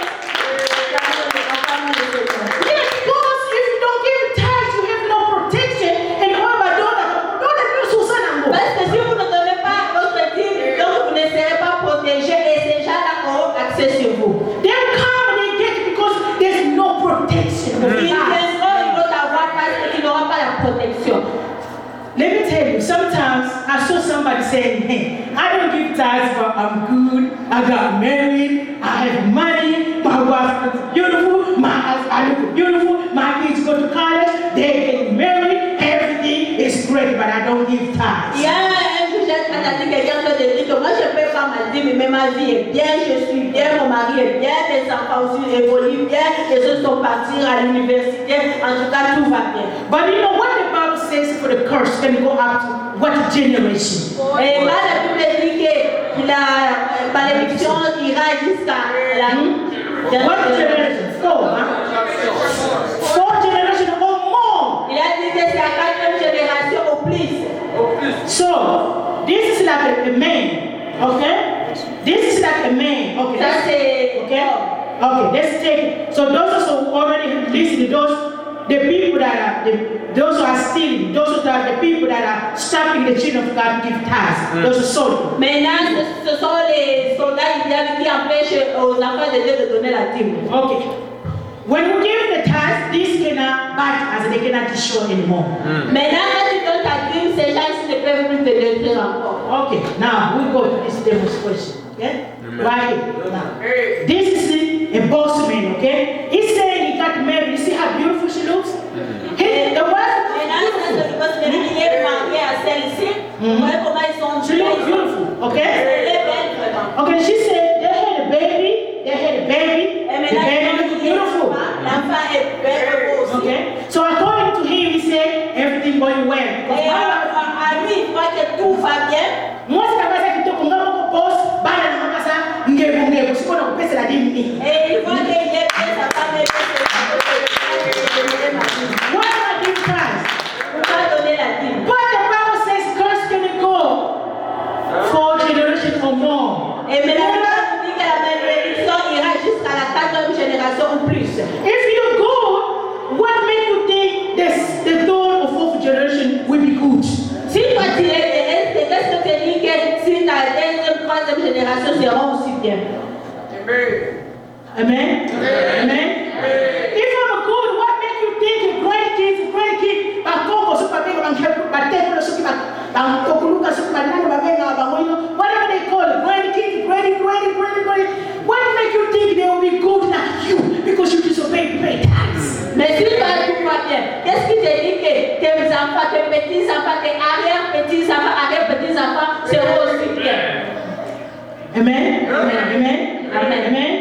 S1: Yes, because if you don't give tithes, you have no protection. And don't abuse Susanna.
S6: Parce que si vous ne donnez pas votre dîme, donc vous ne serez pas protégé et ces gens-là auront accès sur vous.
S1: They come and they get it because there's no protection.
S6: Ils viendront, ils vont avoir parce qu'ils n'auront pas la protection.
S1: Let me tell you, sometimes I saw somebody saying, hey, I don't give tithes, but I'm good. I got married. I have money. My wife looks beautiful. My husband I look beautiful. My kids go to college. They get married. Everything is great, but I don't give
S6: Il y
S1: tithes.
S6: a un jour, j'ai entendu quelqu'un qui dit que moi je ne paie pas ma dîme, mais ma vie est bien, je suis bien, mon mari est bien, mes enfants aussi évoluent bien, les autres sont partis à l'université, en tout cas tout va bien.
S1: But you know what the Bible says for the curse can go up to what generation?
S6: Et là, la Bible dit que la malédiction ira jusqu'à la
S1: What generation? Four, huh? 4 generations or more.
S6: Il a dit que c'est la 4e génération au plus.
S1: So this is like a man, okay? This is like a man, okay?
S6: Ça c'est
S1: Okay? Okay, let's take it. So those who already listened, the people that are those who are stealing, those who are the people that are stopping the children of God to give tithes, those are soldiers.
S6: Maintenant, ce sont les soldats qui empêchent aux enfants de Dieu de donner la dîme.
S1: Okay. When we give the tithes, this cannot bite us, they cannot destroy anymore.
S6: Maintenant, quand tu donnes ta dîme, ces gens-ci ne peuvent plus te détruire encore.
S1: Okay, now we go to this demonstration. Okay? Right here. Now, this is a boss man, okay? He's saying he got married. You see how beautiful she looks? The wife
S6: Maintenant, il est marié à celle-ci. Vous voyez comment ils sont
S1: she looks beautiful, okay?
S6: Elle est belle, vraiment.
S1: Okay, she said they had a baby. The baby looks beautiful.
S6: L'enfant est belle aussi.
S1: Okay? So according to him, he said everything going well.
S6: Et à lui, il voit que tout va bien.
S1: Moi, c'est la base qui te convainc au boss, bana na makasa me.
S6: Et il faut qu'il ait fait sa femme et
S1: Why do I give tithes?
S6: pourquoi donner la dîme?
S1: But the Bible says God's gonna go 4 generations or more.
S6: Et maintenant, on dit que la bénédiction ira jusqu'à la 4e génération ou plus.
S1: If you go, what makes you think the 3rd or 4th generation will be good?
S6: Si toi tu es terrestre, qu'est-ce que tu dis que si ta 2e, 3e génération seront aussi bien?
S1: Amen? Amen? If I'm good, what makes you think your grandkids, whatever they call it, grandkids, what makes you think they will be good like you because you disobey tithes?
S6: Mais si toi tout va bien, qu'est-ce qui te dit que tes enfants, tes petits-enfants, tes arrière-petits-enfants, arrière-petits-enfants seront aussi bien?
S1: Amen? Amen? Amen?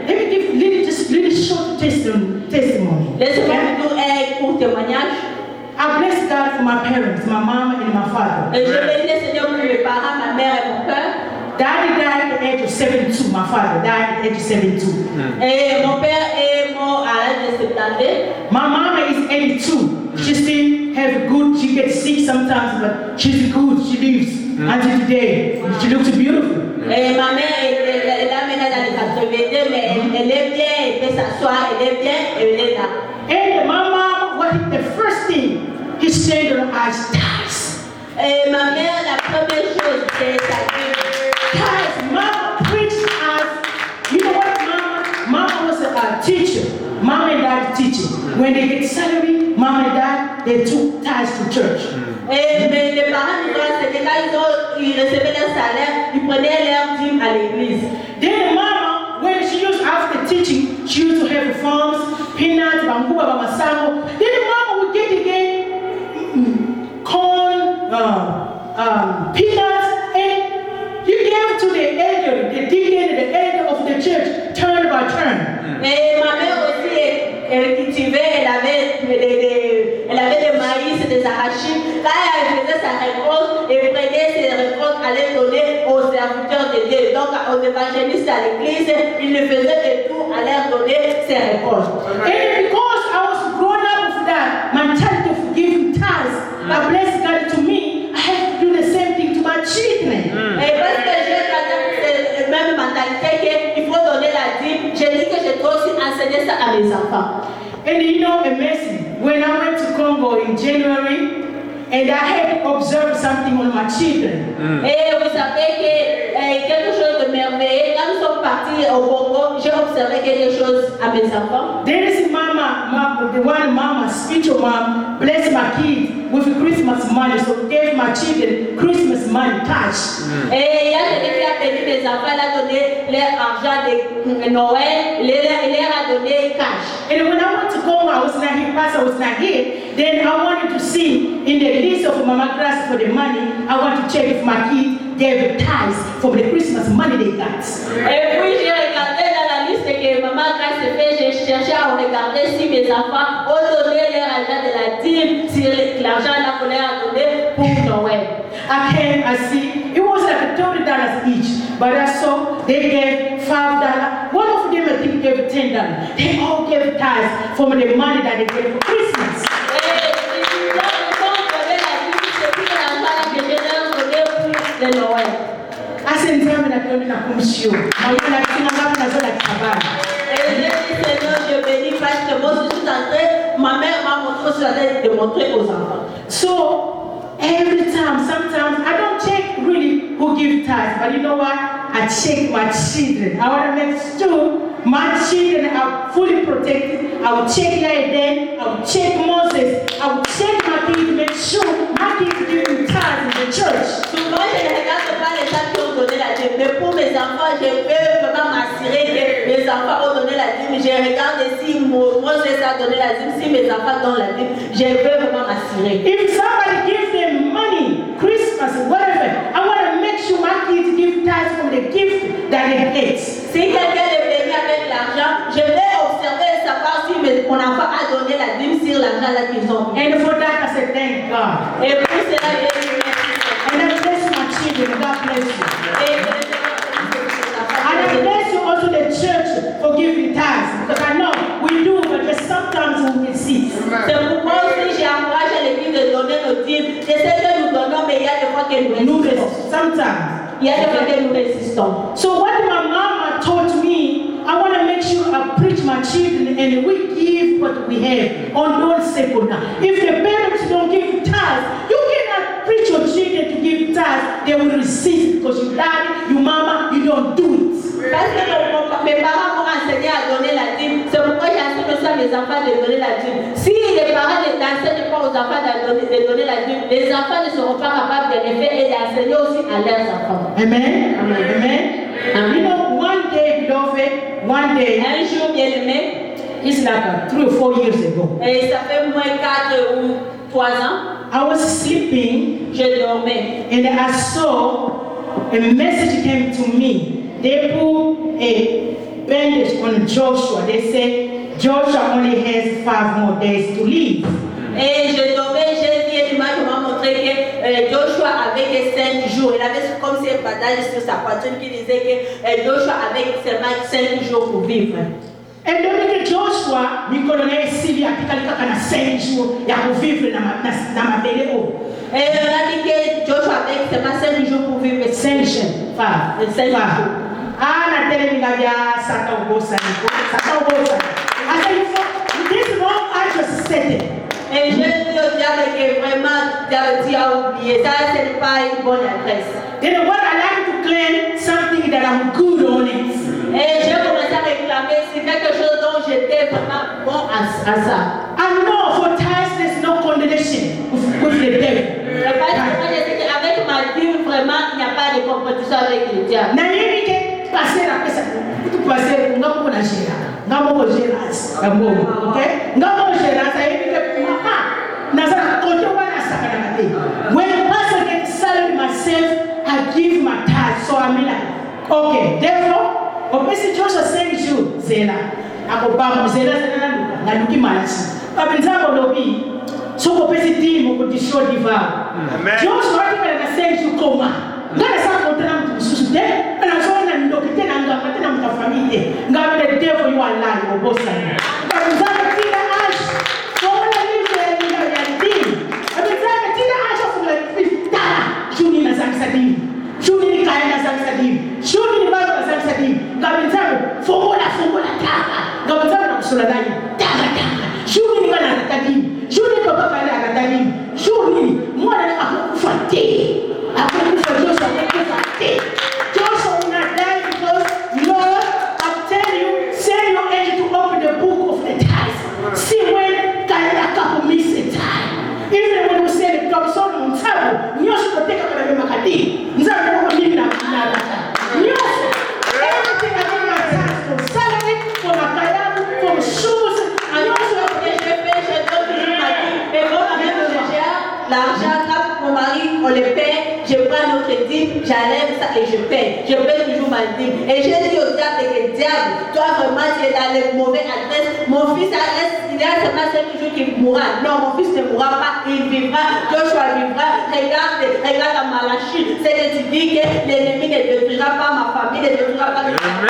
S1: Let me give little short testimony.
S6: Laissez-moi vous dire un court témoignage.
S1: I bless God for my parents, my mom and my father.
S6: Et je bénis le Seigneur pour mes parents, ma mère et mon père.
S1: Daddy died at the age of 72. My father died at the age of 72.
S6: Et mon père est mort à l'âge de 70.
S1: My mama is 82. She still have good, she gets sick sometimes, but she's good, she lives until today. She looks beautiful.
S6: Et ma mère est là maintenant dans les 82, mais elle est bien, elle peut s'asseoir, elle est bien, elle est là.
S1: And my mom, what the first thing he said to us, tithes.
S6: Et ma mère, la première chose, c'est sa vie.
S1: Tithes. Mama preached us. You know what, Mama was a teacher. Mom and dad teaching. When they get salary, mom and dad, they took tithes to church.
S6: Et mais les parents nous ont enseigné, quand ils recevaient leur salaire, ils prenaient leur dîme à l'église.
S1: Then mama, when she used after teaching, she used to have farms, peanuts, bambuba, bamasango. Then the mama would get again corn, peanuts, and you gave to the elder, the deacon, the elder of the church, turn by turn.
S6: Et ma mère aussi, elle cultivait, elle avait des maïs, des arachides. Quand elle faisait sa récolte, elle prenait ses récoltes, allait donner aux serviteurs de Dieu. Donc aux évangélistes à l'église, il le faisait de tout, à leur donner ses récoltes.
S1: And because I was grown up with that mentality of giving tithes, I bless God to me, I have to do the same thing to my children.
S6: Et parce que j'ai cette même mentalité qu'il faut donner la dîme, j'ai dit que je dois aussi enseigner ça à mes enfants.
S1: And you know, amazing, when I went to Congo in January, and I had observed something on my children.
S6: Et vous savez que quelque chose de merveilleux, quand nous sommes partis au Congo, j'ai observé quelque chose à mes enfants.
S1: There is the one mama, spiritual mom, blessed my kids with Christmas money, so gave my children Christmas money cash.
S6: Et il y a quelqu'un qui a béni mes enfants, elle a donné leur argent de Noël, il leur a donné cash.
S1: And when I went to Congo, I was not here, Pastor was not here, then I wanted to see in the list of Mama Grass for the money, I want to check if my kids gave tithes from the Christmas money they got.
S6: Et puis j'ai regardé dans la liste que Maman Grace fait, j'ai cherché à regarder si mes enfants ont donné leur argent de la dîme, si l'argent là qu'on leur a donné pour Noël.
S1: I came, I see, it was like $30 each, but I saw they gave $5. One of them, I think, gave $10. They all gave tithes from the money that they gave for Christmas. Ase nzambe natonde nakumshio. Mawila kina ngapi nazola kibali.
S6: Et je dis Seigneur, je bénis parce que moi je suis en train, ma mère m'a montré, je suis en train de montrer aux enfants.
S1: So every time, sometimes I don't check really who give tithes, but you know what? I check my children. I want to make sure my children are fully protected. I will check Yaeden, I will check Moses, I will check my kids to make sure my kids give tithes in the church.
S6: Souvent je ne regarde pas les gens qui ont donné la dîme, mais pour mes enfants, je peux vraiment m'assurer que mes enfants ont donné la dîme. Je regarde si Moses a donné la dîme, si mes enfants donnent la dîme, je peux vraiment m'assurer.
S1: If somebody gives them money, Christmas, whatever, I want to make sure my kids give tithes from the gift that they get.
S6: Si quelqu'un est venu avec l'argent, je vais observer et savoir si mon enfant a donné la dîme sur l'argent là qu'ils ont.
S1: And for that, I say thank God.
S6: Et pour cela, je dis merci.
S1: And I bless my children. God bless you.
S6: Et
S1: And I bless you also the church
S6: C'est pourquoi aussi j'ai encouragé l'église de donner nos dîmes. Je sais que nous donnons, mais il y a des fois que nous résistons.
S1: Sometimes.
S6: Il y a des fois que nous résistons.
S1: So what my mama taught me, I want to make sure I preach my children and we give what we have on those secular. If the parents don't give tithes, you cannot preach your children to give tithes. They will resist because you daddy, you mama, you don't do it.
S6: Parce que mes parents m'ont enseigné à donner la dîme. C'est pourquoi j'enseigne aussi à mes enfants de donner la dîme. Si les parents n'enseignent pas aux enfants de donner la dîme, les enfants ne seront pas capables de le faire et d'enseigner aussi à leurs enfants.
S1: Amen. Amen. Amen.
S6: Amen.
S1: You know, one day, beloved, one day,
S6: Un jour, bien aimé,
S1: it's like 3 or 4 years ago.
S6: et ça fait moins 4 ou 3 ans,
S1: I was sleeping
S6: je dormais.
S1: and I saw a message came to me. They put a bandage on Joshua. They said Joshua only has 5 more days to live.
S6: Et je dormais, j'ai vu une image qui m'a montré que Joshua avait que 5 jours. Il avait comme si un bandage sur sa poitrine qui disait que Joshua avait seulement 5 jours pour vivre.
S1: And then Joshua, mi colonel Sylvia, pikalika kana 5 jours ya kuvivre na mabele o.
S6: Et on a dit que Joshua avait seulement 5 jours pour vivre.
S1: 5 jours. Ah, na tele mi gavya sata ubosa niko. Sata ubosa. I said, this wrong I just said it.
S6: Et je dis au diable que vraiment, diable a oublié. Ça, ce n'est pas une bonne adresse.
S1: Then what I like to claim something that I'm good on it.
S6: Et j'ai commencé à réclamer, c'est quelque chose dont j'étais vraiment bon à ça.
S1: I know for tithes there's no condemnation with the devil.
S6: Parce que moi, je sais qu'avec ma dîme, vraiment, il n'y a pas de compétition avec le diable.
S1: Na yeye ke pasera pesa kutu pasera ngamo na jira ngamo jeras ngamo okay ngamo jeras yeye ke mama nazara kote wana saka na mate when pastor get salary myself I give my tithe so I'm like okay therefore opesi Joshua send you zela akobamba zela na luki malasi babinzako lobi so opesi team ko disho diva Joshua na send you koma ngale sa kontena mtu susude na sona ndokite na ngamba tena mtafamite ngabe the devil you are lying obosa babinzako tina ash so na live ya yadi babinzako tina ash of like tara shuni na samsadi shuni ni kaina samsadi shuni ni baba samsadi babinzako fongola tara babinzako na kusula nayo tara shuni ni bana atadi shuni papa kana atadi shuni mwana ni akufate Joshua will not die because Lord, I tell you, send your angel to open the book of the tithes. See when Canada couple miss a time. Even when we say the top son on table, Nyosh will take up the Makati. Nzaka will na Nyosh. Everything I do my tithes from salary, from my kayabu, from shoes, and Nyosh
S6: Je donne ma dîme. Et moi, même je gère l'argent, quand mon mari, on le paie, je prends notre dîme, j'enlève ça et je paie. Je paie toujours ma dîme. Et j'ai dit au diable que diable, toi vraiment tu es dans les mauvaises adresses. Mon fils il a seulement 5 jours qu'il mourra. Non, mon fils ne mourra pas, il vivra. Joshua vivra. Regarde à Malachie. C'est que tu dis que l'ennemi ne détruira pas ma famille, ne détruira pas ma famille.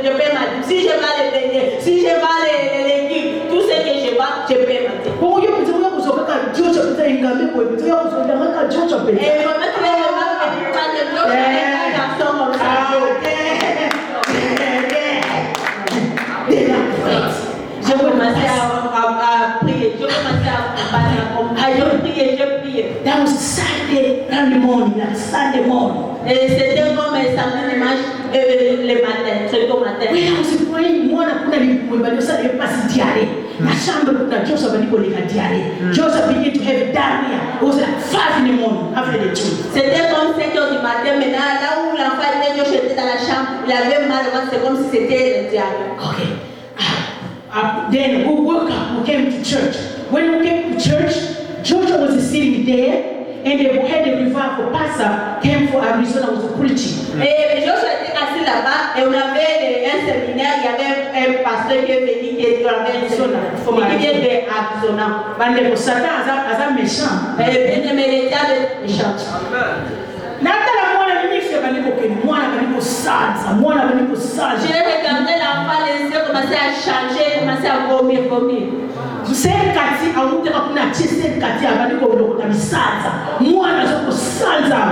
S6: Je paie ma dîme. Si je vends les beignets, si je vends les légumes, tout ce que je vends, je paie ma dîme. Et vraiment, tu vas vraiment me prendre de l'eau avec un garçon comme ça. Je commençais à prier, je commençais à prier, je priais.
S1: That was Sunday morning.
S6: Et c'était comme un samedi dimanche, le matin, très tôt matin.
S1: When I was praying, mwana kuna limuibaliosa lepasi diare. Na shamba kuna Joseph aliko leka diare. Joseph began to have diarrhea. It was like 5 in the morning after the church.
S6: C'était comme 5 heures du matin, maintenant là où l'enfant était, Joshua était dans la chambre, il avait mal, c'est comme si c'était le diable.
S1: Okay. Then we woke up, we came to church. When we came to church, Joshua was sitting there and they had a revival. Pastor came for Arizona, was preaching.
S6: Et Joshua était assis là-bas et on avait un séminaire, il y avait un pasteur qui est venu qui avait un séminaire. Il vient d'Arizona.
S1: Bande Satan aza méchant.
S6: Et mais les gars de méchant.
S1: Natala mwana mimi baniko ke mwana baniko sanza, mwana baniko sanza.
S6: J'ai regardé l'enfant, les yeux commençaient à changer, commençaient à vomir.
S1: Sen kati awute akuna chese kati abaniko lokota bisanza. Mwana zoko sanza.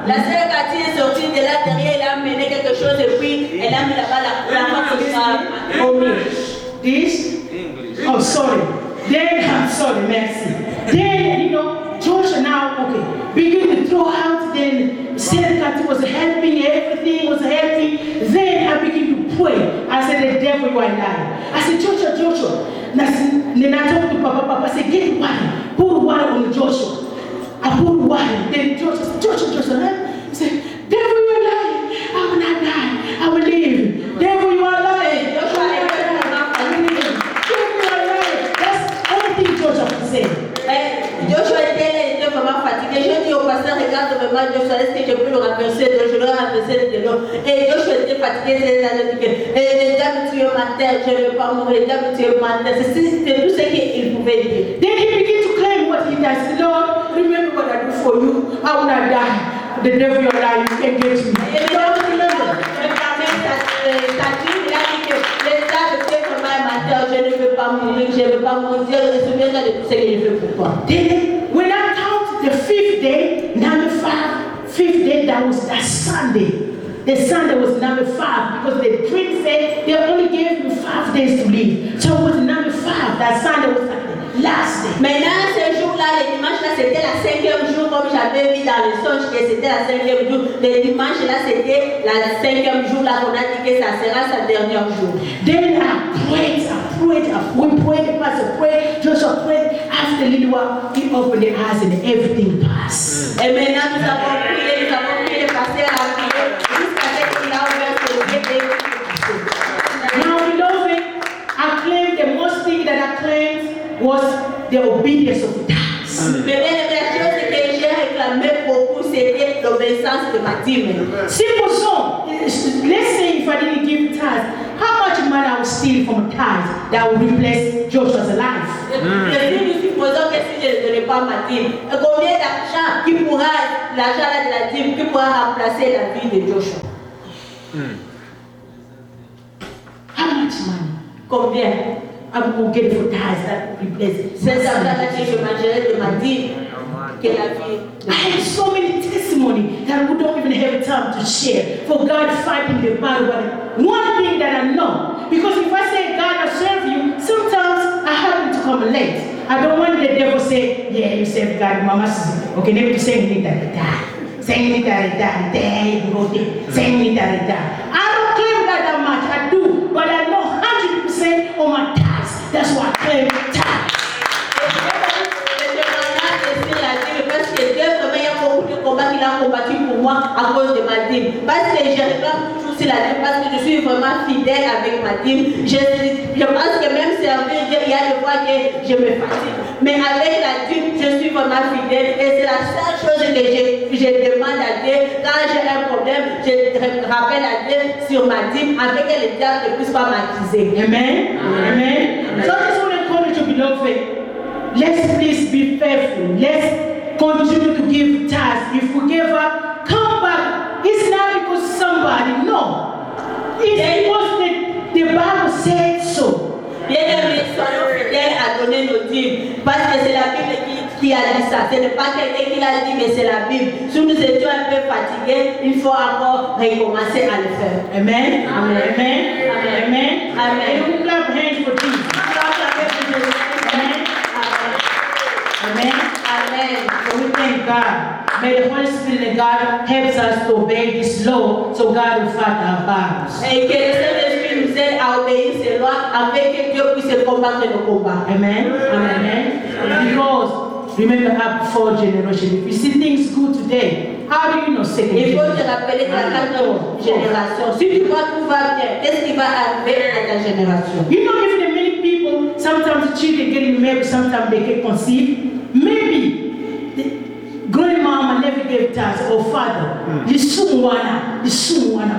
S6: La sœur Cathy est sortie de là derrière, elle a mené quelque chose et puis elle a mis là-bas la vomir.
S1: This?
S7: English.
S1: Oh, sorry. Then, I'm sorry, merci. Then, you know, Joshua now, okay, begin to throw out, then Serikati was helping, everything was helping. Then I begin to pray. I said, the devil, you are lying. I said, Joshua. Then I talked to Papa, I said, get water. Pour water on Joshua. I poured water. Then Joshua, he said, devil, you are lying. I will not die. I will live. Devil, you are lying. Joshua,
S6: Joshua était vraiment fatigué. Je dis au pasteur, regarde vraiment Joshua, est-ce que je peux le ramasser de l'eau? Je le ramassais de l'eau. Et Joshua était fatigué, les dames tuent ma terre, je ne veux pas mourir, les dames tuent ma terre. C'était tout ce qu'il pouvait dire.
S1: Then he began to claim what he does. Lord, remember what I do for you. I will not die. The devil you are lying, you can't get me. Je ne veux pas mourir, je ne veux pas mourir, je souviens de tout ce que je fais pour toi. Then, when I count the fifth day, number 5th day, that was that Sunday. The Sunday was number 5 because the dream said they only gave me 5 days to live. So it was number 5. That Sunday was like the last day.
S6: Maintenant, ce jour-là, le dimanche, là, c'était la 5e jour, comme j'avais vu dans le songe, que c'était la 5e jour. Le dimanche, là, c'était la 5e jour, là, qu'on a dit que ça sera sa dernière jour.
S1: Then we prayed, the pastor prayed, Joshua prayed. After a little while, he opened the eyes and everything passed.
S6: Et maintenant, nous avons prié, le pasteur a prié, jusqu'à ce qu'il a ouvert ses yeux.
S1: Now, beloved, I claimed the most thing that I claimed was the obedience of the tithes.
S6: Mais la chose que j'ai réclamé beaucoup, c'était l'obéissance de ma dîme.
S1: Simple song. Let's say if I didn't give tithes, how much money I would steal from tithes that would replace Joshua's life?
S6: Et si nous supposons que si je ne donnais pas ma dîme, combien d'argent qui pourra, l'argent de la dîme, qui pourra remplacer la vie de Joshua?
S1: How much money?
S6: Combien?
S1: I would get for tithes that would replace
S6: C'est l'argent que je mangerai de ma dîme que la vie.
S1: I have so many testimony that we don't even have time to share for God fighting the battle. But one thing that I know, because if I say God I serve you, sometimes I happen to come late. I don't want the devil say, yeah, you serve God, Mama says, okay, let me say anything that I die. Say anything that I die, there you go there. Say anything that I die. I don't claim that much, I do, but I know 100% on my tithes. That's why I claim tithes.
S6: Parce que Dieu, il y a beaucoup de combats qu'il a combattu pour moi à cause de ma dîme. Parce que je réclame toujours sur la dîme, parce que je suis vraiment fidèle avec ma dîme. Je pense que même servir Dieu, il y a des fois que je me fatigue. Mais avec la dîme, je suis vraiment fidèle. Et c'est la seule chose que je demande à Dieu. Quand j'ai un problème, je rappelle à Dieu sur ma dîme, afin que le diable ne puisse pas m'accuser.
S1: Amen. Amen. So I just want to encourage you, beloved. Let's please be faithful. Let's continue to give tithes. If we give up, come back. It's not because somebody, no. It's because the Bible said so.
S6: Bien-aimés, soyons fidèles à donner nos dîmes. Parce que c'est la Bible qui a dit ça. Ce n'est pas quelqu'un qui l'a dit, mais c'est la Bible. Si nous étions un peu fatigués, il faut encore recommencer à le faire.
S1: Amen.
S6: Amen.
S1: Amen. Amen.
S6: Amen.
S1: And we clap hands for Jesus. Amen. Amen.
S6: Amen.
S1: So we thank God. May the Holy Spirit of God helps us to obey this law so God will fight our battles.
S6: Et que le Saint-Esprit nous aide à obéir ces lois afin que Dieu puisse combattre nos combats.
S1: Amen. Amen. Because remember our 4th generation. If you see things good today, how do you know second
S6: Il faut te
S1: generation?
S6: rappeler la 4e génération. Si tu vois tout va bien, qu'est-ce qui va arriver à ta génération?
S1: You know, if the many people, sometimes children getting married, sometimes they get conceived. Maybe the growing give tithes, or father, this someone,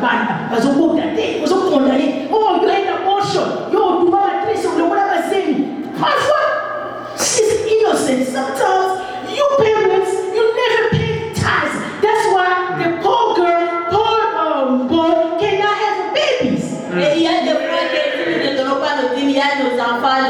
S1: banda, as a woman, was a condemned. Oh, you had abortion, you do actress, or whatever saying. Parfois, she's innocent. Sometimes, you parents, you never pay tithes. That's why the poor girl, poor boy cannot have babies.
S6: Et il y a des fois qui ne donnent pas nos dîmes, il y a nos enfants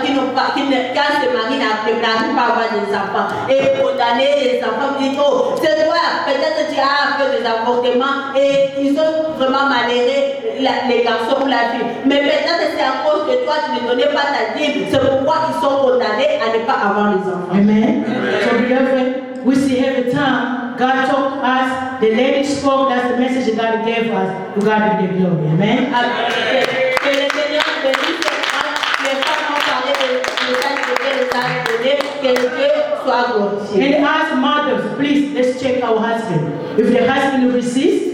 S6: qui n'ont pas, quand se marient, n'arrivent pas à avoir des enfants. Et condamner les enfants, disent, oh, c'est toi, peut-être tu as fait des avortements et ils sont vraiment malheureux, les garçons ou la fille. Mais peut-être c'est à cause que toi, tu ne donnais pas ta dîme, c'est pourquoi ils sont condamnés à ne pas avoir les enfants.
S1: Amen. So, beloved, we see every time God talked to us, the lady spoke, that's the message God gave us. To God be the glory. Amen.
S6: Que le Seigneur bénisse les femmes ont parlé de message que Dieu les a donné, que Dieu soit glorifié.
S1: And as mothers, please, let's check our husband. If the husband resists,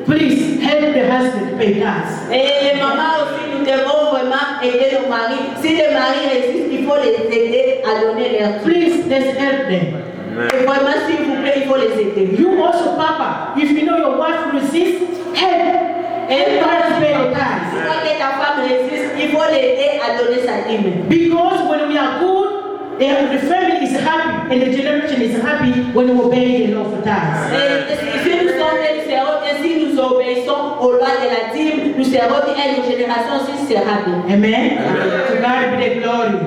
S1: please help the husband pay tithes.
S6: Et les mamans aussi, nous devons vraiment aider nos maris. Si les maris résistent, il faut les aider à donner leur truc.
S1: Please, let's help them.
S6: Et vraiment, s'il vous plaît, il faut les aider.
S1: You also, Papa, if you know your wife resists, help. Help her to pay your
S6: Si
S1: tithes.
S6: tu vois que ta femme résiste, il faut l'aider à donner sa dîme.
S1: Because when we are good, the family is happy and the generation is happy when we obey the law for tithes.
S6: Et si nous sommes des serons, et si nous obéissons aux lois de la dîme, nous serons et nos générations aussi sera bien.
S1: Amen. To God be the glory.